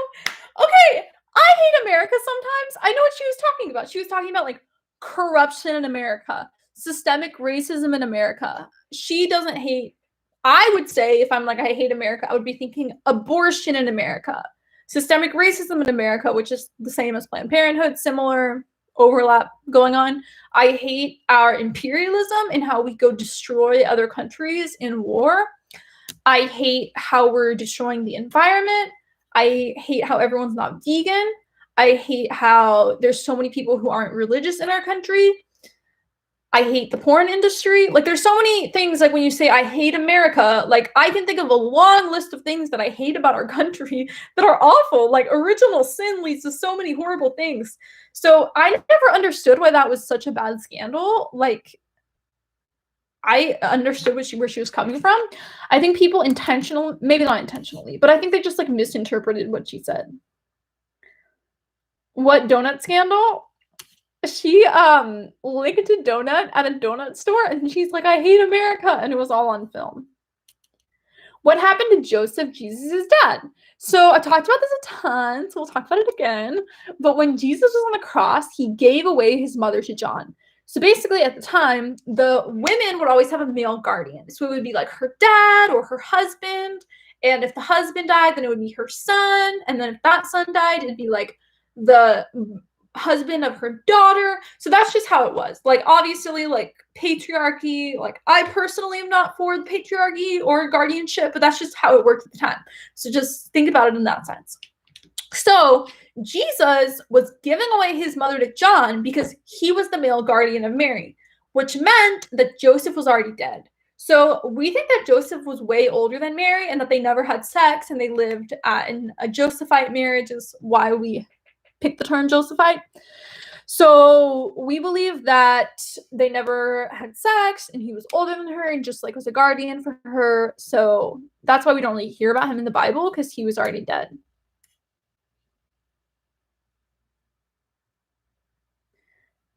Okay, I hate America sometimes. I know what she was talking about. She was talking about like corruption in America, systemic racism in America. She doesn't hate, I would say if I'm like, I hate America, I would be thinking abortion in America, systemic racism in America, which is the same as Planned Parenthood, similar overlap going on. I hate our imperialism and how we go destroy other countries in war. I hate how we're destroying the environment. I hate how everyone's not vegan. I hate how there's so many people who aren't religious in our country. I hate the porn industry. Like there's so many things, like when you say I hate America, like I can think of a long list of things that I hate about our country that are awful. Like original sin leads to so many horrible things. So I never understood why that was such a bad scandal. Like I understood where she was coming from. I think people intentionally, maybe not intentionally, but I think they just like misinterpreted what she said. What donut scandal? She licked a donut at a donut store and she's like, I hate America, and it was all on film. What happened to Joseph, Jesus' dad? So I talked about this a ton, so we'll talk about it again. But when Jesus was on the cross, he gave away his mother to John. So basically at the time, the women would always have a male guardian. So it would be like her dad or her husband. And if the husband died, then it would be her son. And then if that son died, it'd be like the husband of her daughter. So that's just how it was. Like obviously like patriarchy, like I personally am not for the patriarchy or guardianship, but that's just how it worked at the time. So just think about it in that sense. So Jesus was giving away his mother to John because he was the male guardian of Mary, which meant that Joseph was already dead. So we think that Joseph was way older than Mary and that they never had sex and they lived in a Josephite marriage, is why we pick the term Josephite. So we believe that they never had sex and he was older than her and just like was a guardian for her. So that's why we don't really hear about him in the Bible, because he was already dead.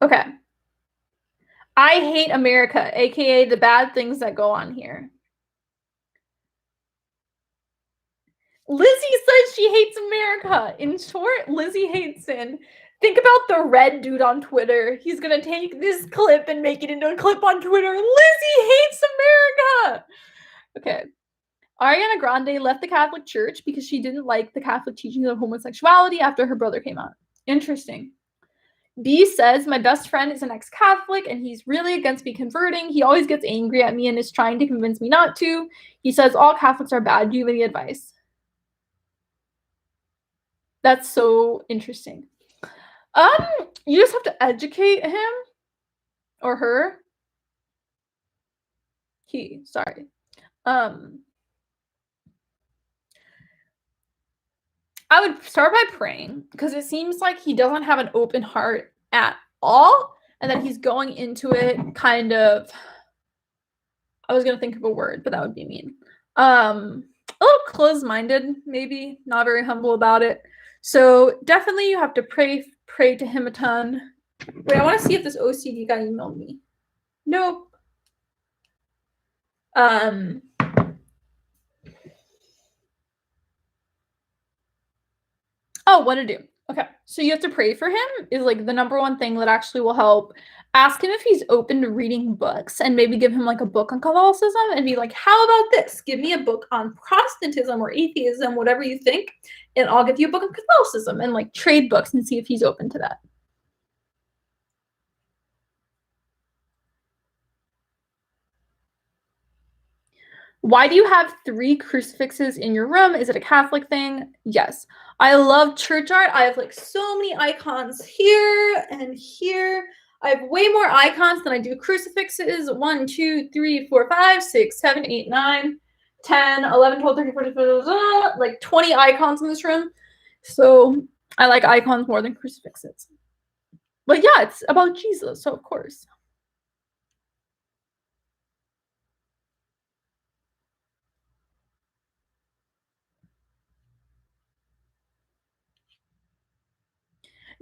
Okay. I hate America, aka the bad things that go on here. Lizzie says she hates America. In short, Lizzie hates sin. Think about the red dude on Twitter. He's gonna take this clip and make it into a clip on Twitter. Lizzie hates America! Okay. Ariana Grande left the Catholic Church because she didn't like the Catholic teachings of homosexuality after her brother came out. Interesting. B says, my best friend is an ex-Catholic and he's really against me converting. He always gets angry at me and is trying to convince me not to. He says all Catholics are bad. Do you have any advice? That's so interesting. You just have to educate him or her. Sorry. I would start by praying, because it seems like he doesn't have an open heart at all, and that he's going into it kind of, I was going to think of a word, but that would be mean. A little closed-minded, maybe, not very humble about it. So definitely you have to pray to him a ton. Wait, I want to see if this OCD guy emailed me. Nope. Oh, what to do. Okay, so you have to pray for him is like the number one thing that actually will help. Ask him if he's open to reading books and maybe give him like a book on Catholicism and be like, how about this? Give me a book on Protestantism or atheism, whatever you think, and I'll give you a book on Catholicism, and like trade books and see if he's open to that. Why do you have 3 crucifixes in your room? Is it a Catholic thing? Yes. I love church art. I have like so many icons here and here. I have way more icons than I do crucifixes. 1, 2, 3, 4, 5, 6, 7, 8, 9, 10, 11, 12, 13, 14, 15, like 20 icons in this room. So I like icons more than crucifixes. But yeah, it's about Jesus, so of course.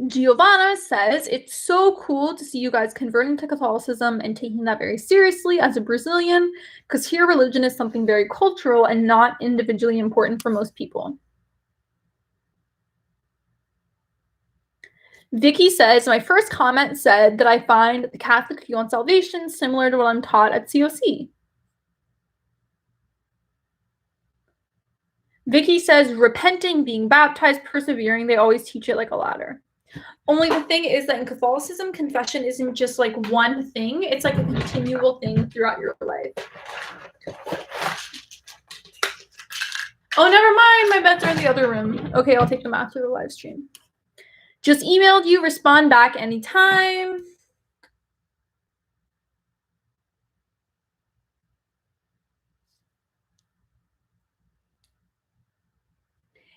Giovanna says, it's so cool to see you guys converting to Catholicism and taking that very seriously as a Brazilian, because here religion is something very cultural and not individually important for most people. Vicky says, my first comment said that I find the Catholic view on salvation similar to what I'm taught at COC. Vicky says, repenting, being baptized, persevering, they always teach it like a ladder. Only the thing is that in Catholicism, confession isn't just like one thing. It's like a continual thing throughout your life. Oh, never mind. My beds are in the other room. Okay, I'll take them after the live stream. Just emailed you. Respond back anytime.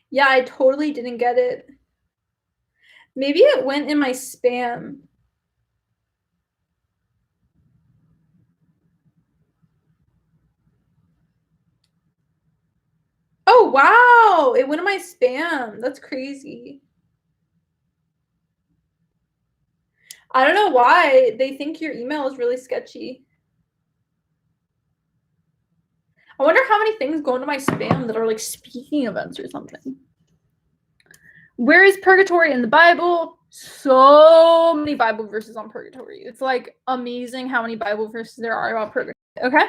Yeah, I totally didn't get it. Maybe it went in my spam. Oh, wow. It went in my spam. That's crazy. I don't know why they think your email is really sketchy. I wonder how many things go into my spam that are like speaking events or something. Where is purgatory in the Bible? So many Bible verses on purgatory. It's like amazing how many Bible verses there are about purgatory. Okay.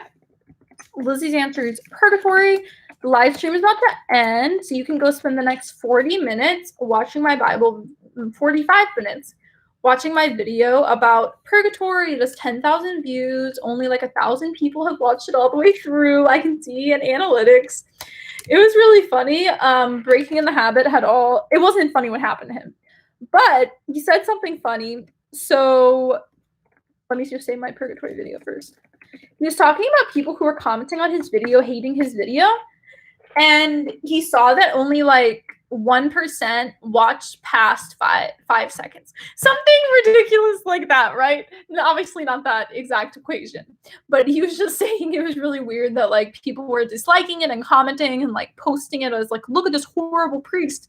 Lizzie's Answers Purgatory. The live stream is about to end, so you can go spend the next 40 minutes watching my Bible, 45 minutes watching my video about purgatory. It has 10,000 views. Only like 1,000 people have watched it all the way through. I can see in analytics. It was really funny. Breaking in the Habit it wasn't funny what happened to him, but he said something funny. So let me just say my purgatory video first. He was talking about people who were commenting on his video, hating his video, and he saw that only like 1% watched past five seconds. Something ridiculous like that, right? Obviously not that exact equation, but he was just saying it was really weird that like people were disliking it and commenting and like posting it as like, look at this horrible priest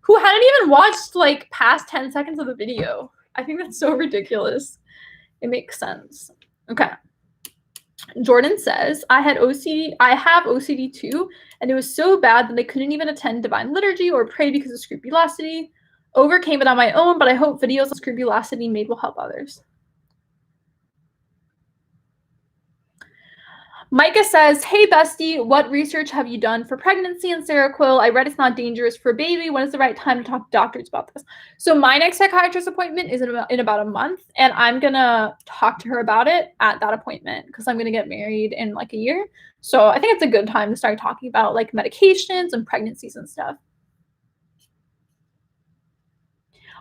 who hadn't even watched like past 10 seconds of the video. I think that's so ridiculous. It makes sense. Okay. Jordan says, I have OCD too, and it was so bad that I couldn't even attend divine liturgy or pray because of scrupulosity. Overcame it on my own, but I hope videos on scrupulosity made will help others. Micah says, hey bestie, what research have you done for pregnancy and Seroquel? I read it's not dangerous for a baby. When is the right time to talk to doctors about this? So my next psychiatrist appointment is in about a month, and I'm gonna talk to her about it at that appointment because I'm gonna get married in like a year. So I think it's a good time to start talking about like medications and pregnancies and stuff.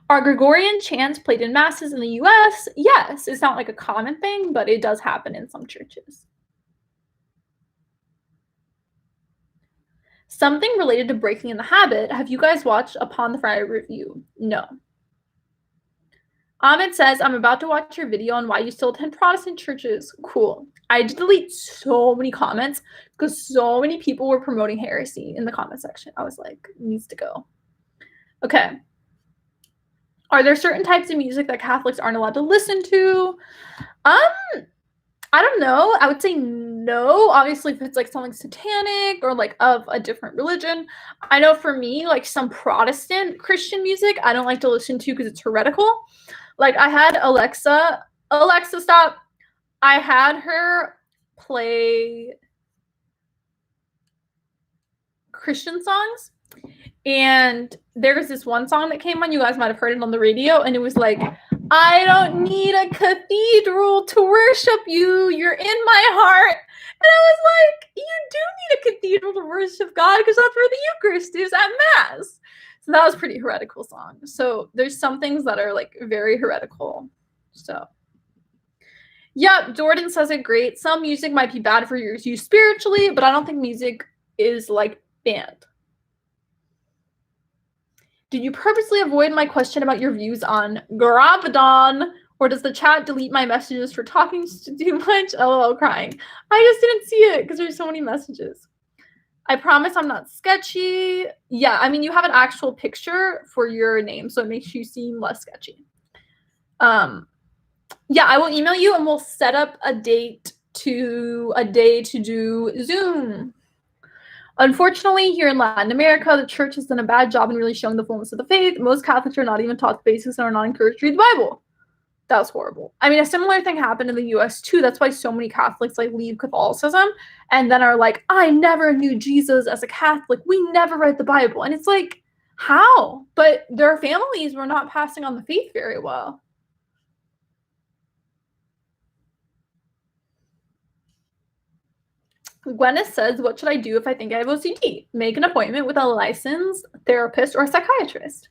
Are Gregorian chants played in masses in the US? Yes, it's not like a common thing, but it does happen in some churches. Something related to breaking in the habit. Have you guys watched Upon the Friday Review? No. Ahmed says, I'm about to watch your video on why you still attend Protestant churches. Cool. I had to delete so many comments because so many people were promoting heresy in the comment section. I was like, it needs to go. Okay. Are there certain types of music that Catholics aren't allowed to listen to? I don't know. I would say no. Obviously, if it's like something satanic or like of a different religion. I know for me, like some Protestant Christian music, I don't like to listen to because it's heretical. Like I had Alexa, stop. I had her play Christian songs. And there's this one song that came on, you guys might have heard it on the radio, and it was like, I don't need a cathedral to worship you, you're in my heart. And I was like, you do need a cathedral to worship God because that's where the Eucharist is at Mass. So that was a pretty heretical song. So there's some things that are like very heretical. So yeah, Jordan says it great. Some music might be bad for you spiritually, but I don't think music is like banned. Did you purposely avoid my question about your views on Gravedon? Or does the chat delete my messages for talking too much? LOL, crying. I just didn't see it because there's so many messages. I promise I'm not sketchy. Yeah, I mean, you have an actual picture for your name, so it makes you seem less sketchy. Yeah, I will email you and we'll set up a day to do Zoom. Unfortunately, here in Latin America, the church has done a bad job in really showing the fullness of the faith. Most Catholics are not even taught the basics and are not encouraged to read the Bible. That's horrible. I mean, a similar thing happened in the US too. That's why so many Catholics like leave Catholicism and then are like, I never knew Jesus as a Catholic. We never read the Bible. And it's like, how? But their families were not passing on the faith very well. Gwyneth says, what should I do if I think I have OCD? Make an appointment with a licensed therapist or a psychiatrist.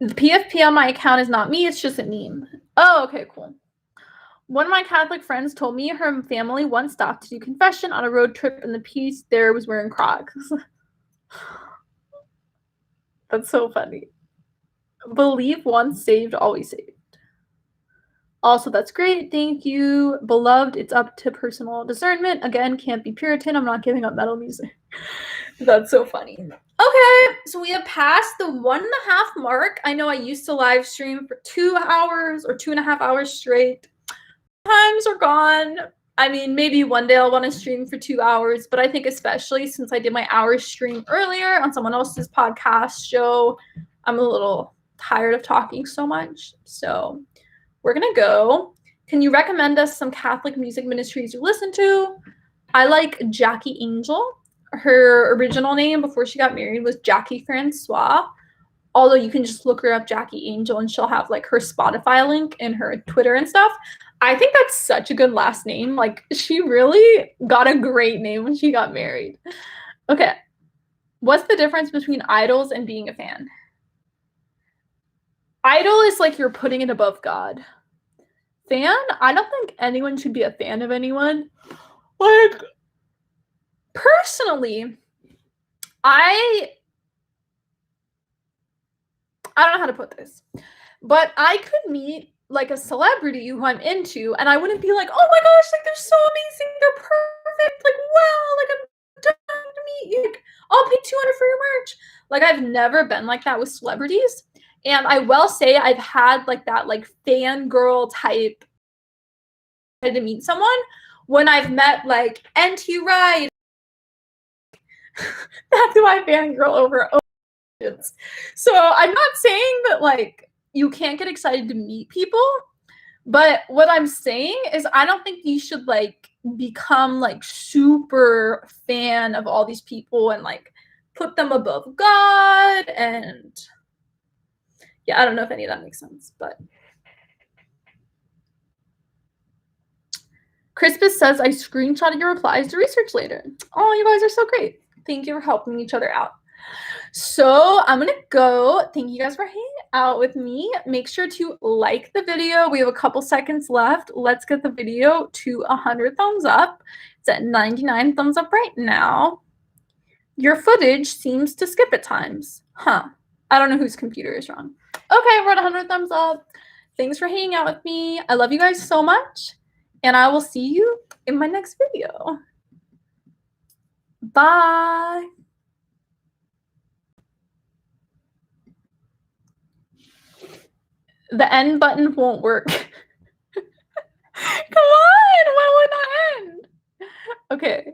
The PFP on my account is not me, it's just a meme. Oh, okay, cool. One of my Catholic friends told me her family once stopped to do confession on a road trip and the priest there was wearing Crocs. That's so funny. Believe once saved, always saved. Also, that's great. Thank you. Beloved, it's up to personal discernment. Again, can't be Puritan. I'm not giving up metal music. That's so funny. Okay, so we have passed the 1.5 mark. I know I used to live stream for 2 hours or 2.5 hours straight. Times are gone. I mean, maybe one day I'll want to stream for 2 hours, but I think especially since I did my hour stream earlier on someone else's podcast show, I'm a little tired of talking so much. So we're going to go. Can you recommend us some Catholic music ministries you listen to? I like Jackie Angel. Her original name before she got married was Jackie Francois. Although you can just look her up, Jackie Angel, and she'll have like her Spotify link and her Twitter and stuff. I think that's such a good last name. Like, she really got a great name when she got married. Okay. What's the difference between idols and being a fan? Idol is like you're putting it above God. Fan? I don't think anyone should be a fan of anyone. Like, personally, I don't know how to put this, but I could meet like a celebrity who I'm into and I wouldn't be like, oh my gosh, like they're so amazing, they're perfect, like wow, like I'm dying to meet you, like, I'll pay $200 for your merch. Like, I've never been like that with celebrities. And I will say I've had like that like fangirl type to meet someone when I've met like NT Wright. That's who I fangirl over. So I'm not saying that like you can't get excited to meet people, but what I'm saying is I don't think you should like become like super fan of all these people and like put them above God. And yeah, I don't know if any of that makes sense, but Crispus says I screenshotted your replies to research later. Oh, you guys are so great. Thank you for helping each other out. So I'm gonna go. Thank you guys for hanging out with me. Make sure to like the video. We have a couple seconds left. Let's get the video to 100 thumbs up. It's at 99 thumbs up right now. Your footage seems to skip at times. Huh. I don't know whose computer is wrong. Okay, we're at 100 thumbs up. Thanks for hanging out with me. I love you guys so much. And I will see you in my next video. Bye. The end button won't work. Come on, when will that end? Okay.